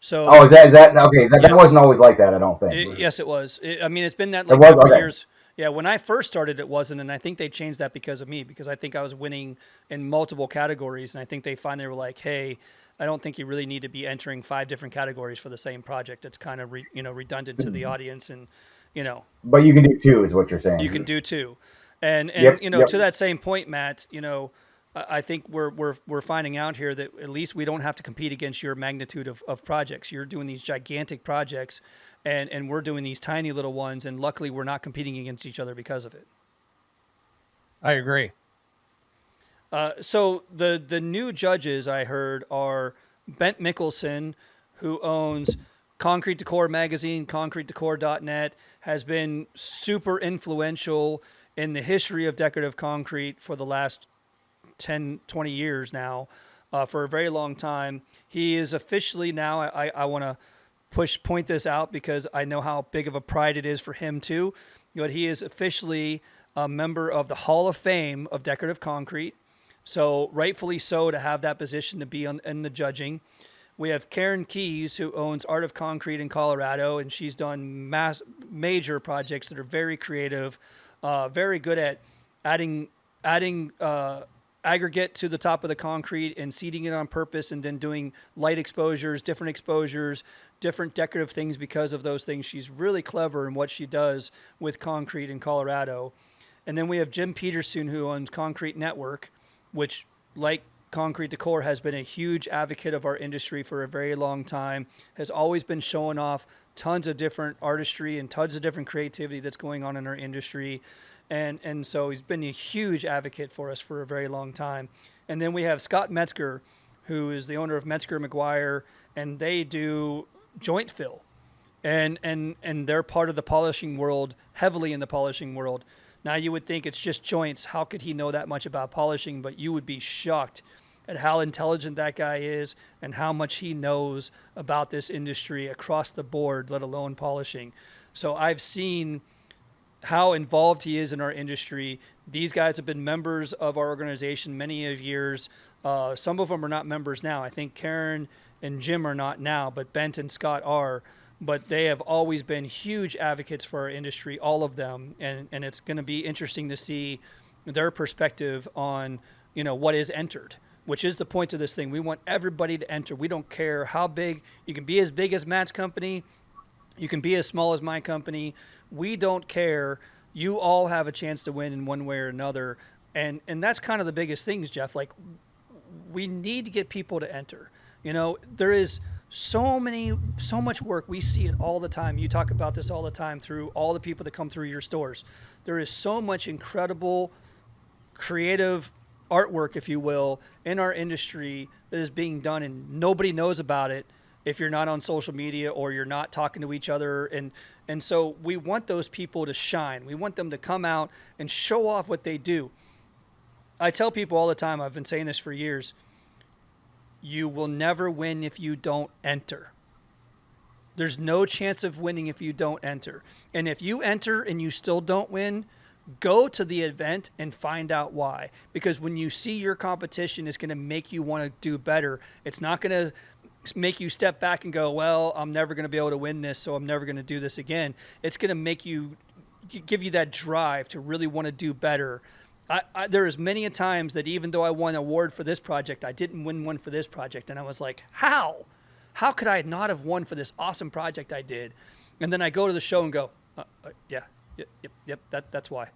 Speaker 3: Oh,
Speaker 1: So
Speaker 3: is that okay? That
Speaker 1: yes,
Speaker 3: wasn't always like that, I don't think.
Speaker 1: yes, it was. I mean, it's been
Speaker 3: It
Speaker 1: like
Speaker 3: was
Speaker 1: that for
Speaker 3: okay.
Speaker 1: years. Yeah, when I first started, it wasn't, and I think they changed that because of me, because I think I was winning in multiple categories, and I think they finally were like, "Hey, I don't think you really need to be entering 5 different categories for the same project. It's kind of redundant to the audience, and you know
Speaker 3: But you can do two, is what you're
Speaker 1: you can
Speaker 3: saying.
Speaker 1: do 2." And
Speaker 3: Yep, yep.
Speaker 1: to that same point, Matt, I think we're finding out here that at least we don't have to compete against your magnitude of projects. You're doing these gigantic projects, and we're doing these tiny little ones, and luckily we're not competing against each other because of it.
Speaker 2: I agree.
Speaker 1: So the new judges I heard are Bent Mickelson, who owns Concrete Decor Magazine, ConcreteDecor.net, has been super influential in the history of decorative concrete for the last 10, 20 years now, for a very long time. He is officially now, I want to point this out because I know how big of a pride it is for him too, but he is officially a member of the Hall of Fame of decorative concrete. So rightfully so to have that position to be in the judging. We have Karen Keys, who owns Art of Concrete in Colorado, and she's done major projects that are very creative, very good at adding aggregate to the top of the concrete and seeding it on purpose, and then doing light exposures, different decorative things because of those things. She's really clever in what she does with concrete in Colorado. And then we have Jim Peterson, who owns Concrete Network, which, like Concrete Decor, has been a huge advocate of our industry for a very long time, has always been showing off tons of different artistry and tons of different creativity that's going on in our industry. And so he's been a huge advocate for us for a very long time. And then we have Scott Metzger, who is the owner of Metzger McGuire, and they do joint fill. And they're part of the polishing world, heavily in the polishing world. Now you would think it's just joints. How could he know that much about polishing? But you would be shocked at how intelligent that guy is and how much he knows about this industry across the board, let alone polishing. So I've seen how involved he is in our industry. These guys have been members of our organization many of years. Some of them are not members now. I think Karen and Jim are not now, but Bent and Scott are. But they have always been huge advocates for our industry, all of them. And it's going to be interesting to see their perspective on, what is entered, which is the point of this thing. We want everybody to enter. We don't care how big. You can be as big as Matt's company. You can be as small as my company. We don't care. You all have a chance to win in one way or another. And that's kind of the biggest things, Jeff. Like, we need to get people to enter. There is so much work. We see it all the time. You talk about this all the time through all the people that come through your stores. There is so much incredible, creative artwork, if you will, in our industry that is being done, and nobody knows about it if you're not on social media or you're not talking to each other. And so we want those people to shine. We want them to come out and show off what they do. I tell people all the time, I've been saying this for years, you will never win if you don't enter. There's no chance of winning if you don't enter. And if you enter and you still don't win, go to the event and find out why. Because when you see your competition, it's going to make you want to do better. It's not going to make you step back and go, well, I'm never going to be able to win this, so I'm never going to do this again. It's going to make you, give you that drive to really want to do better. There is many a times that even though I won an award for this project, I didn't win one for this project. And I was like, how? How could I not have won for this awesome project I did? And then I go to the show and go, yeah, yep, that's why.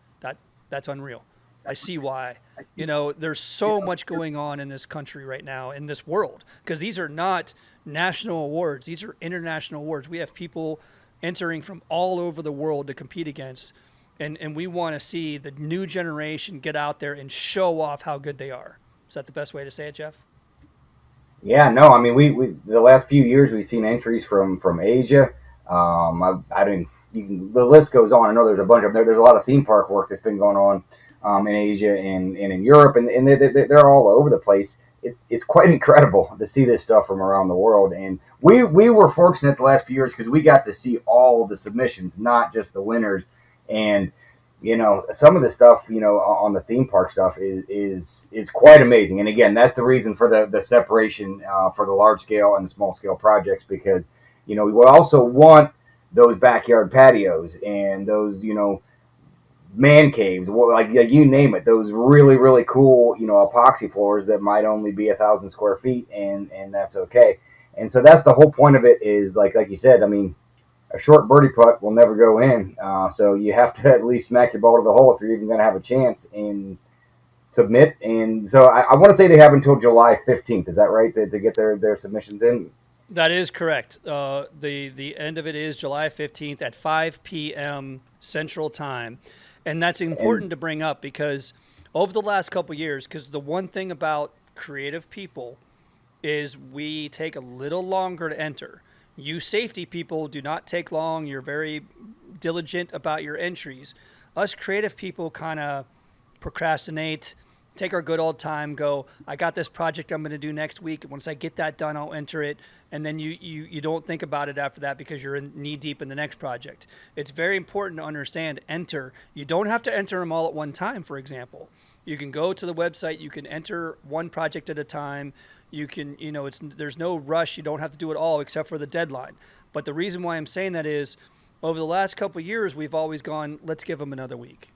Speaker 1: That's unreal. I see why. There's so much going on in this country right now, in this world, because these are not national awards. These are international awards. We have people entering from all over the world to compete against, and we want to see the new generation get out there and show off how good they are. Is that the best way to say it, Jeff?
Speaker 3: Yeah, no, I mean, we the last few years we've seen entries from Asia. I didn't. The list goes on. I know there's a bunch of there's a lot of theme park work that's been going on in Asia and in Europe, and they're all over the place. It's quite incredible to see this stuff from around the world, and we were fortunate the last few years because we got to see all of the submissions, not just the winners. And some of the stuff on the theme park stuff is quite amazing. And again, that's the reason for the separation for the large scale and the small scale projects, because we also want those backyard patios and those man caves, like you name it, those really, really cool, epoxy floors that might only be 1,000 square feet, and that's okay. And so that's the whole point of it, is like you said, I mean, a short birdie putt will never go in. So you have to at least smack your ball to the hole if you're even going to have a chance and submit. And so I want to say they have until July 15th. Is that right? To get their submissions in?
Speaker 1: That is correct. The end of it is July 15th at 5 p.m. Central Time. And that's important to bring up, because over the last couple of years, because the one thing about creative people is we take a little longer to enter. You safety people do not take long. You're very diligent about your entries. Us creative people kind of procrastinate, take our good old time, go, I got this project I'm going to do next week. Once I get that done, I'll enter it. And then you don't think about it after that because you're knee deep in the next project. It's very important to understand, enter. You don't have to enter them all at one time, for example. You can go to the website. You can enter one project at a time. You can, there's no rush. You don't have to do it all except for the deadline. But the reason why I'm saying that is, over the last couple of years, we've always gone, let's give them another week.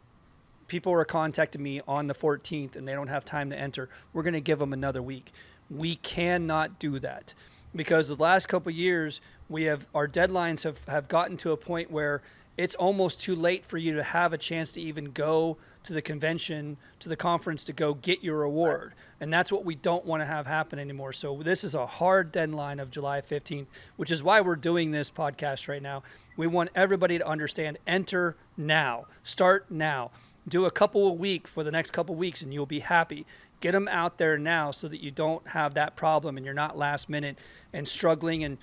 Speaker 1: People are contacting me on the 14th and they don't have time to enter. We're going to give them another week. We cannot do that, because the last couple of years, our deadlines have gotten to a point where it's almost too late for you to have a chance to even go to the convention, to the conference, to go get your award. And that's what we don't want to have happen anymore. So this is a hard deadline of July 15th, which is why we're doing this podcast right now. We want everybody to understand, enter now, start now, do a couple a week for the next couple of weeks, and you'll be happy. Get them out there now so that you don't have that problem and you're not last minute and struggling. And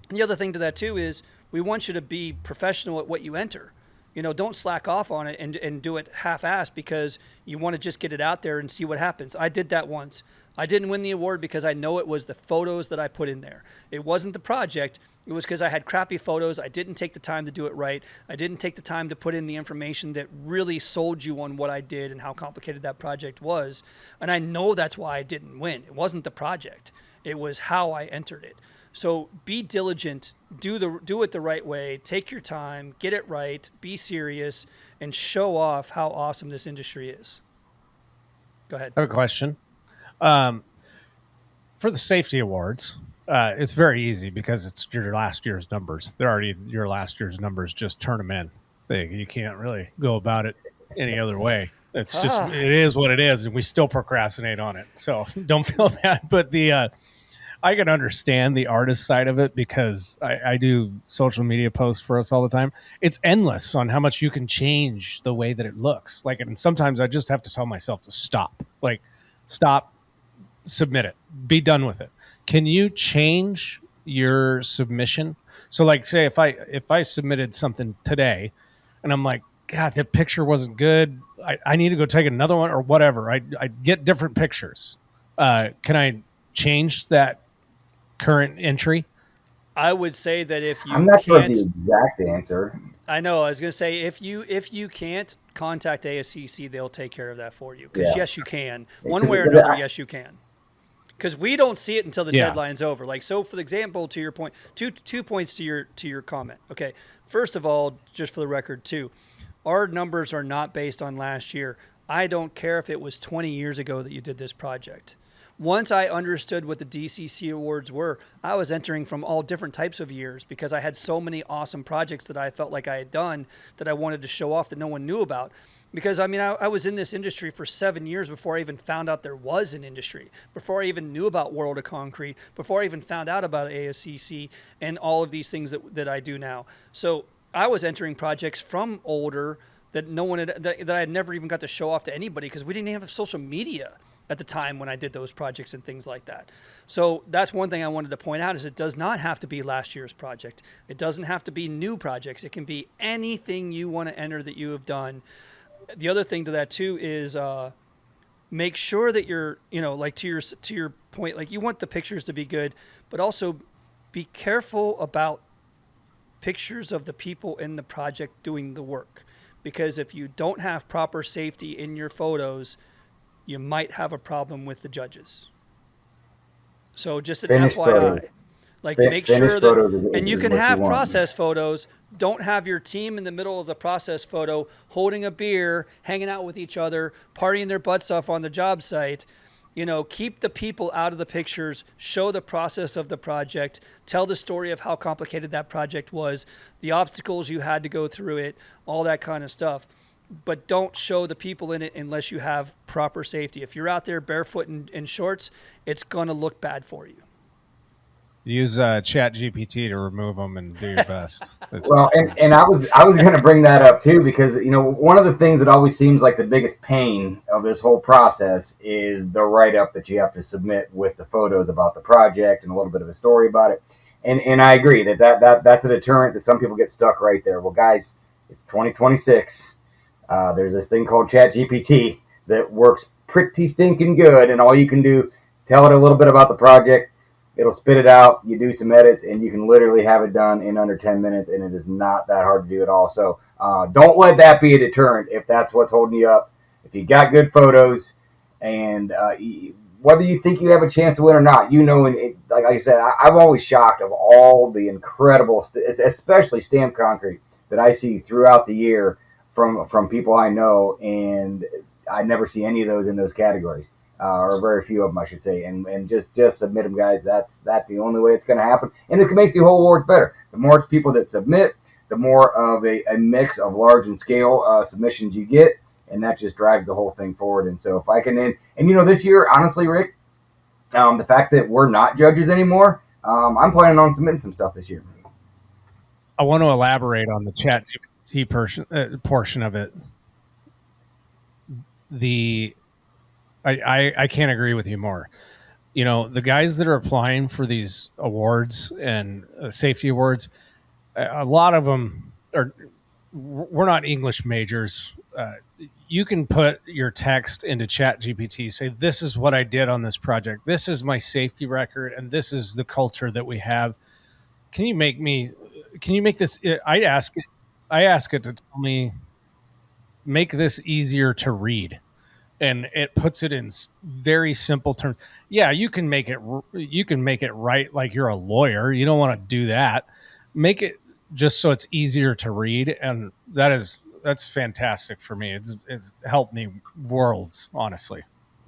Speaker 1: the other thing to that too is, we want you to be professional at what you enter. Don't slack off on it and do it half-assed because you want to just get it out there and see what happens. I did that once. I didn't win the award because I know it was the photos that I put in there. It wasn't the project. It was because I had crappy photos. I didn't take the time to do it right. I didn't take the time to put in the information that really sold you on what I did and how complicated that project was. And I know that's why I didn't win. It wasn't the project. It was how I entered it. So be diligent, do it the right way, take your time, get it right, be serious, and show off how awesome this industry is. Go ahead.
Speaker 2: I have a question. For the safety awards, it's very easy because it's your last year's numbers. They're already your last year's numbers. Just turn them in. You can't really go about it any other way. It's just, it is what it is, and we still procrastinate on it. So don't feel bad. But I can understand the artist side of it because I do social media posts for us all the time. It's endless on how much you can change the way that it looks. And sometimes I just have to tell myself to stop. Stop, submit it, be done with it. Can you change your submission? So say if I submitted something today and I'm like, God, that picture wasn't good. I need to go take another one or whatever. I get different pictures. Can I change that current entry?
Speaker 1: I would say that if you
Speaker 3: I'm not sure
Speaker 1: can't,
Speaker 3: the exact answer.
Speaker 1: I know. I was going to say, if you can't, contact ASCC. They'll take care of that for you. Because yes, you can. One way or another, yes, you can. Because we don't see it until the deadline's over. So, for example, to your point, two points to your comment. Okay, first of all, just for the record, too, our numbers are not based on last year. I don't care if it was 20 years ago that you did this project. once I understood what the DCC Awards were, I was entering from all different types of years because I had so many awesome projects that I felt like I had done that I wanted to show off that no one knew about. Because I mean, I was in this industry for 7 years before I even found out there was an industry, before I even knew about World of Concrete, before I even found out about ASCC and all of these things that I do now. So I was entering projects from older that no one had, that I had never even got to show off to anybody because we didn't even have social media at the time when I did those projects and things like that. So that's one thing I wanted to point out is it does not have to be last year's project. It doesn't have to be new projects. It can be anything you want to enter that you have done. The other thing to that too is make sure that you're, like to your point, like you want the pictures to be good, but also be careful about pictures of the people in the project doing the work. Because if you don't have proper safety in your photos, you might have a problem with the judges. So just an
Speaker 3: Finished
Speaker 1: FYI.
Speaker 3: photos.
Speaker 1: Like make sure that, and you can
Speaker 3: what you
Speaker 1: have
Speaker 3: want.
Speaker 1: process photos. Don't have your team in the middle of the process photo holding a beer, hanging out with each other, partying their butts off on the job site. Keep the people out of the pictures, show the process of the project, tell the story of how complicated that project was, the obstacles you had to go through it, all that kind of stuff. But don't show the people in it unless you have proper safety. If you're out there barefoot in shorts, it's going to look bad for you.
Speaker 2: Use Chat GPT to remove them and do your best.
Speaker 3: Well, and I was going to bring that up too because one of the things that always seems like the biggest pain of this whole process is the write-up that you have to submit with the photos about the project and a little bit of a story about it. And I agree that's a deterrent that some people get stuck right there. Well, guys, it's 2026. There's this thing called Chat GPT that works pretty stinking good, and all you can do, tell it a little bit about the project. It'll spit it out. You do some edits, and you can literally have it done in under 10 minutes, and it is not that hard to do at all. So don't let that be a deterrent if that's what's holding you up. If you got good photos, and whether you think you have a chance to win or not, and like I said, I'm always shocked of all the incredible, especially stamped concrete, that I see throughout the year from people I know, and I never see any of those in those categories. Or very few of them, I should say, and just submit them, guys. That's the only way it's going to happen, and it makes the whole awards better. The more people that submit, the more of a mix of large and scale submissions you get, and that just drives the whole thing forward. And so if I can, and this year, honestly, Rick, the fact that we're not judges anymore, I'm planning on submitting some stuff this year.
Speaker 2: I want to elaborate on the Chat GPT portion of it. I can't agree with you more. The guys that are applying for these awards and safety awards, a lot of them we're not English majors. You can put your text into Chat GPT, say, this is what I did on this project. This is my safety record, and this is the culture that we have. Can you make this? I ask it to tell me, make this easier to read. And it puts it in very simple terms. Yeah, you can make it right like you're a lawyer. You don't want to do that. Make it just so it's easier to read, and that's fantastic for me. It's helped me worlds, honestly.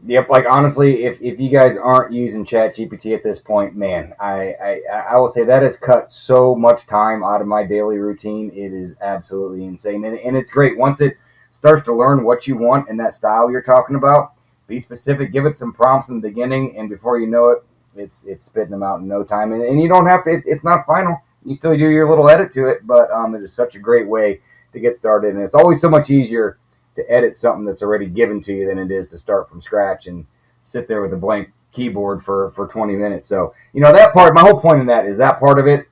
Speaker 3: Yep, like honestly, if you guys aren't using Chat GPT at this point, man, I will say that has cut so much time out of my daily routine. It is absolutely insane, and it's great once it starts to learn what you want in that style you're talking about. Be specific, give it some prompts in the beginning, and before you know it, it's spitting them out in no time. And you don't have to, it's not final. You still do your little edit to it, but it is such a great way to get started. And it's always so much easier to edit something that's already given to you than it is to start from scratch and sit there with a blank keyboard for 20 minutes. So, that part, my whole point in that is that part of it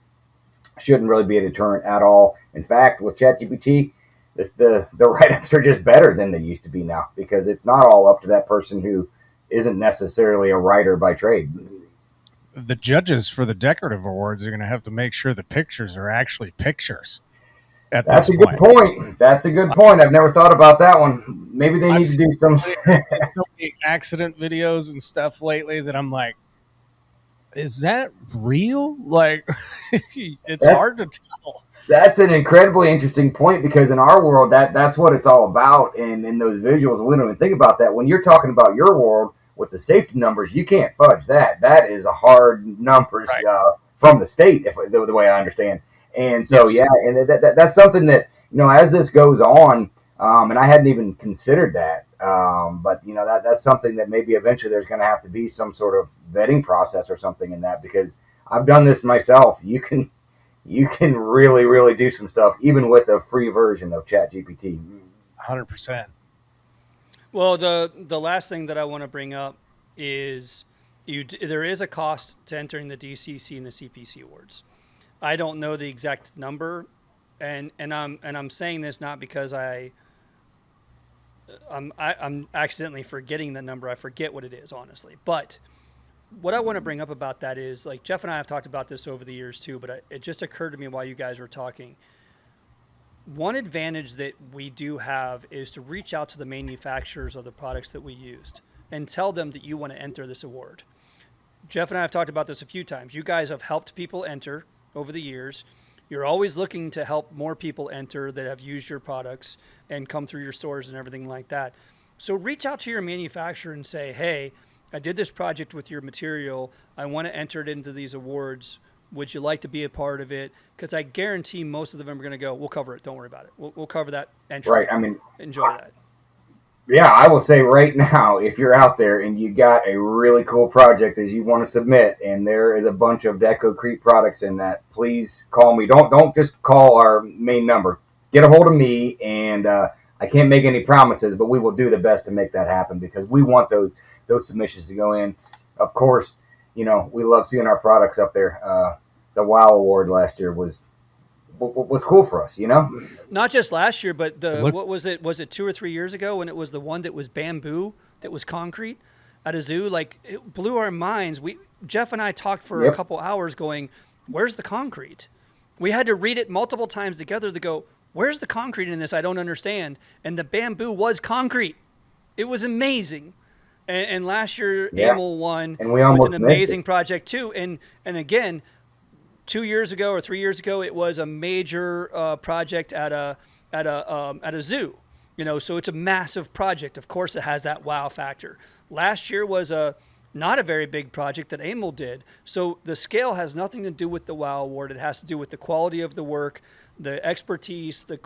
Speaker 3: shouldn't really be a deterrent at all. In fact, with ChatGPT, the write-ups are just better than they used to be now because it's not all up to that person who isn't necessarily a writer by trade.
Speaker 2: The judges for the Decorative Awards are going to have to make sure the pictures are actually pictures.
Speaker 3: That's a good point. That's a good point. I've never thought about that one. Maybe they need to do some
Speaker 2: so many accident videos and stuff lately that I'm like, is that real? Like, it's hard to tell.
Speaker 3: That's an incredibly interesting point because in our world, that's what it's all about. And in those visuals, we don't even think about that. When you're talking about your world, with the safety numbers, you can't fudge that. That is a hard numbers from the state, if the way I understand. And so,
Speaker 2: Yes.
Speaker 3: and that's something that, as this goes on, and I hadn't even considered that. But that's something that maybe eventually there's going to have to be some sort of vetting process or something in that, because I've done this myself. You can really, really do some stuff even with a free version of ChatGPT.
Speaker 2: 100%.
Speaker 1: Well, the last thing that I want to bring up is there is a cost to entering the DCC and the CPC awards. I don't know the exact number, and I'm saying this not because I'm accidentally forgetting the number. I forget what it is, honestly. But what I want to bring up about that is, like, Jeff and I have talked about this over the years too, but it just occurred to me while you guys were talking. One advantage that we do have is to reach out to the manufacturers of the products that we used and tell them that you want to enter this award. Jeff and I have talked about this a few times. You guys have helped people enter over the years. You're always looking to help more people enter that have used your products and come through your stores and everything like that. So reach out to your manufacturer and say, hey, I did this project with your material. I want to enter it into these awards. Would you like to be a part of it? Because I guarantee most of them are going to go, we'll cover it. Don't worry about it. We'll cover that entry.
Speaker 3: Right. I mean,
Speaker 1: enjoy that.
Speaker 3: Yeah, I will say right now, if you're out there and you got a really cool project that you want to submit, and there is a bunch of Decocrete products in that, please call me. Don't just call our main number. Get a hold of me, and I can't make any promises, but we will do the best to make that happen, because we want those submissions to go in. Of course, we love seeing our products up there. The WOW Award last year was cool for us,
Speaker 1: Not just last year, but what was it? Was it 2 or 3 years ago when it was the one that was bamboo, that was concrete at a zoo? Like, it blew our minds. Jeff and I talked for a couple hours going, where's the concrete? We had to read it multiple times together to go, where's the concrete in this? I don't understand. And the bamboo was concrete. It was amazing. And last year, Amel won
Speaker 3: and we almost
Speaker 1: with an amazing project too. And again, 2 years ago or 3 years ago, it was a major project at a zoo. So it's a massive project. Of course, it has that wow factor. Last year was not a very big project that Amel did. So the scale has nothing to do with the wow award. It has to do with the quality of the work, the expertise, the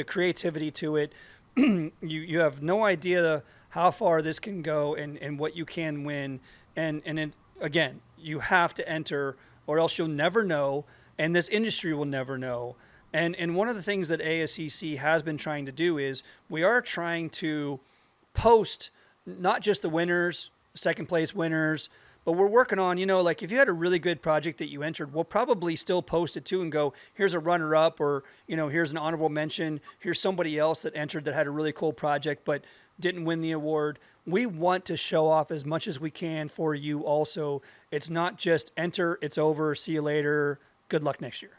Speaker 1: creativity to it. You have no idea how far this can go and what you can win. And again, you have to enter, or else you'll never know, and this industry will never know. And one of the things that ASCC has been trying to do is we are trying to post not just the winners, second place winners, but we're working on, like if you had a really good project that you entered, we'll probably still post it too and go, here's a runner up, or, here's an honorable mention. Here's somebody else that entered that had a really cool project, but didn't win the award. We want to show off as much as we can for you also. It's not just enter, it's over, see you later, good luck next year.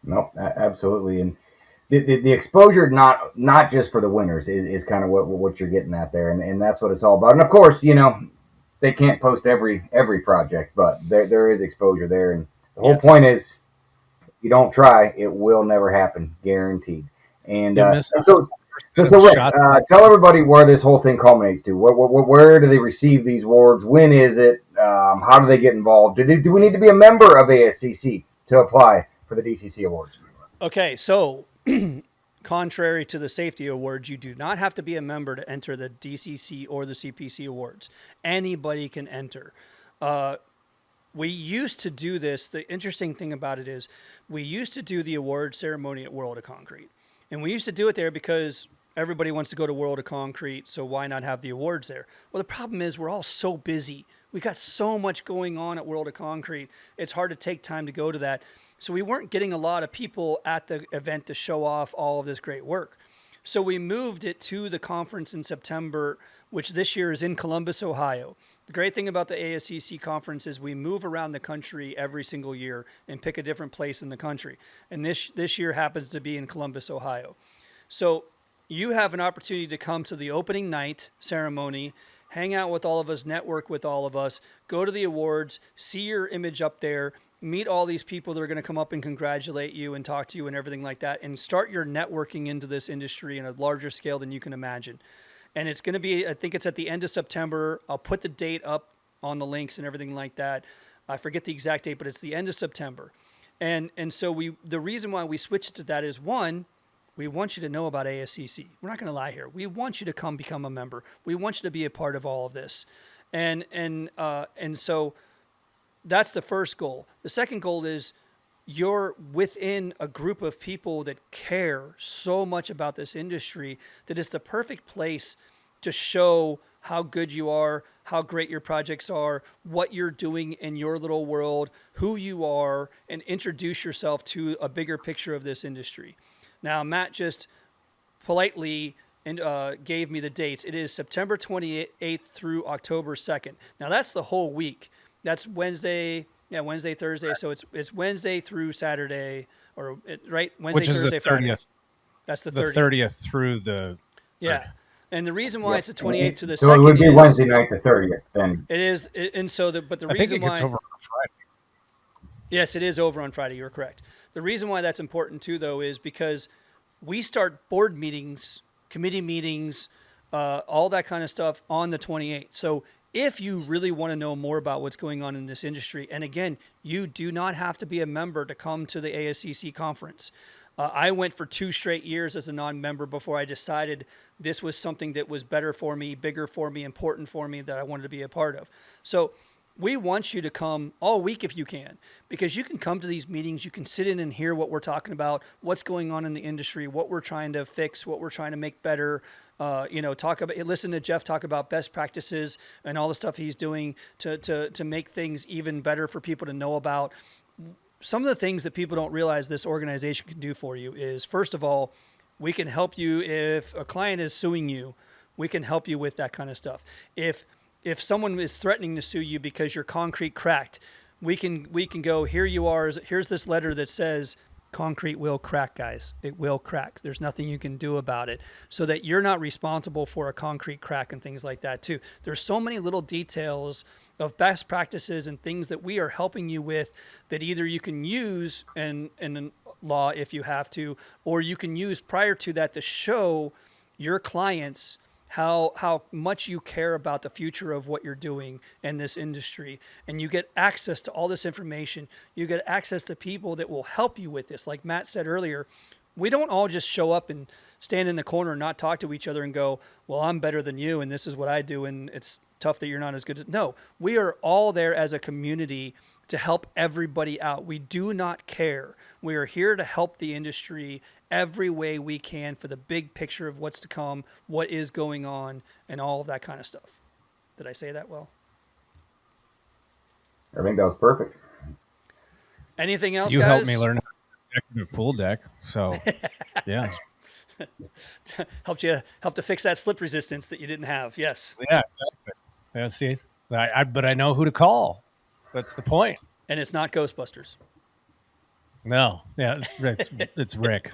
Speaker 3: No, absolutely. And the exposure, not just for the winners, is kind of what you're getting at there. And that's what it's all about. And of course, they can't post every project, but there is exposure there. And the whole point is, if you don't try, it will never happen, guaranteed. And so Rick, tell everybody where this whole thing culminates to. Where do they receive these awards? When is it? How do they get involved? Do we need to be a member of ASCC to apply for the DCC Awards?
Speaker 1: Okay, so contrary to the Safety Awards, you do not have to be a member to enter the DCC or the CPC Awards. Anybody can enter. We used to do this. The interesting thing about it is we used to do the award ceremony at World of Concrete. And we used to do it there because everybody wants to go to World of Concrete, so why not have the awards there? Well, the problem is we're all so busy. We got so much going on at World of Concrete. It's hard to take time to go to that. So we weren't getting a lot of people at the event to show off all of this great work. So we moved it to the conference in September, which this year is in Columbus, Ohio. The great thing about the ASCC conference is we move around the country every single year and pick a different place in the country. And this year happens to be in Columbus, Ohio. So you have an opportunity to come to the opening night ceremony, hang out with all of us, network with all of us, go to the awards, see your image up there, meet all these people that are going to come up and congratulate you and talk to you and everything like that, and start your networking into this industry in a larger scale than you can imagine. and it's going to be, I think it's at the end of September. I'll put the date up on the links and everything like that. I forget the exact date, but it's the end of September. And so the reason why we switched to that is, one, we want you to know about ASCC. We're not going to lie here. We want you to come become a member. We want you to be a part of all of this. And so that's the first goal. The second goal is you're within a group of people that care so much about this industry that it's the perfect place to show how good you are, how great your projects are, what you're doing in your little world, who you are, and introduce yourself to a bigger picture of this industry. Now, Matt just politely gave me the dates. It is September 28th through October 2nd. Now, that's the whole week. That's Wednesday, Thursday. So it's Wednesday through Saturday, right? Wednesday,
Speaker 2: Which is
Speaker 1: Thursday,
Speaker 2: the 30th.
Speaker 1: Friday. That's the 30th.
Speaker 2: The 30th through the...
Speaker 1: Yeah. And the reason why it's the 28th to the 2nd
Speaker 3: So it would be
Speaker 1: is,
Speaker 3: Wednesday night the 30th then.
Speaker 1: It is, but the
Speaker 2: I
Speaker 1: reason
Speaker 2: think it gets
Speaker 1: why...
Speaker 2: over on Friday.
Speaker 1: Yes, it is over on Friday. You're correct. The reason why that's important too, though, is because we start board meetings, committee meetings, all that kind of stuff on the 28th. So if you really want to know more about what's going on in this industry, and again, you do not have to be a member to come to the ASCC conference. I went for 2 straight years as a non-member before I decided this was something that was better for me, bigger for me, important for me, that I wanted to be a part of. So we want you to come all week if you can, because you can come to these meetings, you can sit in and hear what we're talking about, what's going on in the industry, what we're trying to fix, what we're trying to make better. Listen to Jeff talk about best practices and all the stuff he's doing to make things even better for people to know about. Some of the things that people don't realize this organization can do for you is, first of all, we can help you if a client is suing you. We can help you with that kind of stuff. If someone is threatening to sue you because your concrete cracked, we can go, here you are. Here's this letter that says concrete will crack, guys. It will crack. There's nothing you can do about it, so that you're not responsible for a concrete crack and things like that too. There's so many little details of best practices and things that we are helping you with that either you can use in law if you have to, or you can use prior to that to show your clients how much you care about the future of what you're doing in this industry. And you get access to all this information. You get access to people that will help you with this. Like Matt said earlier, we don't all just show up and stand in the corner and not talk to each other and go, well, I'm better than you and this is what I do and it's tough that you're not as good. No, we are all there as a community to help everybody out. We do not care. We are here to help the industry every way we can for the big picture of what's to come, what is going on, and all of that kind of stuff. Did I say that well?
Speaker 3: I think that was perfect.
Speaker 1: Anything else,
Speaker 2: You
Speaker 1: guys?
Speaker 2: helped me learn a pool deck, so yeah.
Speaker 1: Helped to fix that slip resistance that you didn't have. Yes.
Speaker 2: Yeah, exactly. Yeah, see, but I know who to call. That's the point.
Speaker 1: And it's not Ghostbusters.
Speaker 2: No, yeah, it's Rick.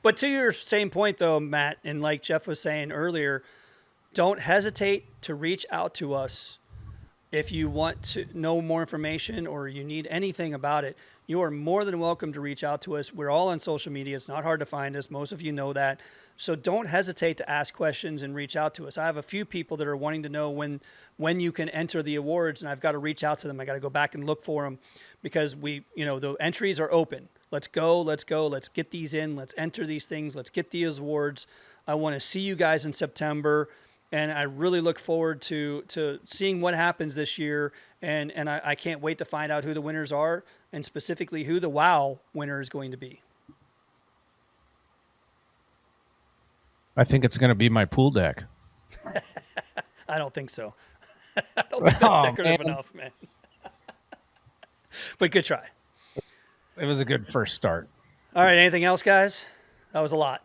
Speaker 1: But to your same point, though, Matt, and like Jeff was saying earlier, don't hesitate to reach out to us if you want to know more information or you need anything about it. You are more than welcome to reach out to us. We're all on social media. It's not hard to find us. Most of you know that. So don't hesitate to ask questions and reach out to us. I have a few people that are wanting to know when you can enter the awards, and I've got to reach out to them. I got to go back and look for them because the entries are open. Let's go. Let's get these in. Let's enter these things. Let's get these awards. I want to see you guys in September. And I really look forward to seeing what happens this year. And I can't wait to find out who the winners are and specifically who the WOW winner is going to be.
Speaker 2: I think it's going to be my pool deck.
Speaker 1: I don't think so. I don't think that's decorative enough, man. But good try.
Speaker 2: It was a good first start.
Speaker 1: All right. Anything else, guys? That was a lot.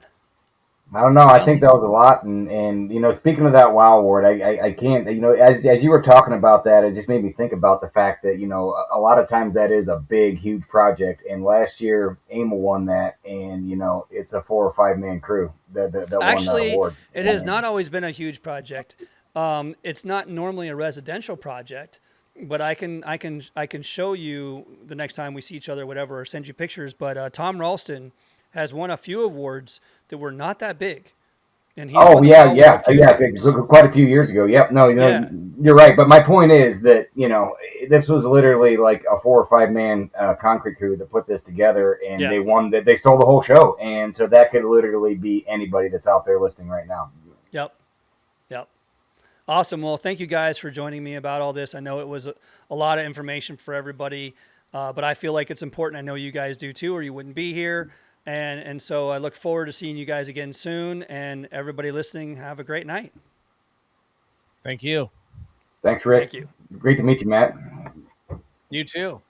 Speaker 3: I don't know. I think that was a lot. And speaking of that WOW award, I can't, as you were talking about that, it just made me think about the fact that, a lot of times that is a big, huge project. And last year, AMA won that. And, it's a 4 or 5 man crew that won that award.
Speaker 1: It has not always been a huge project. It's not normally a residential project, but I can show you the next time we see each other, whatever, or send you pictures. But Tom Ralston has won a few awards that were not that big. and he's
Speaker 3: Oh
Speaker 1: won the
Speaker 3: yeah,
Speaker 1: Velvet
Speaker 3: yeah,
Speaker 1: a few
Speaker 3: yeah.
Speaker 1: times.
Speaker 3: Quite a few years ago. Yep. No,
Speaker 1: Yeah.
Speaker 3: you're right. But my point is that this was literally like a 4 or 5 man concrete crew that put this together, and
Speaker 1: Yeah.
Speaker 3: they won. That they stole the whole show, and so that could literally be anybody that's out there listening right now.
Speaker 1: Yep. Yep. Awesome. Well, thank you guys for joining me about all this. I know it was a lot of information for everybody, but I feel like it's important. I know you guys do too, or you wouldn't be here. And so I look forward to seeing you guys again soon. And everybody listening, have a great night.
Speaker 2: Thank you.
Speaker 3: Thanks, Rick.
Speaker 1: Thank you.
Speaker 3: Great to meet you, Matt.
Speaker 2: You too.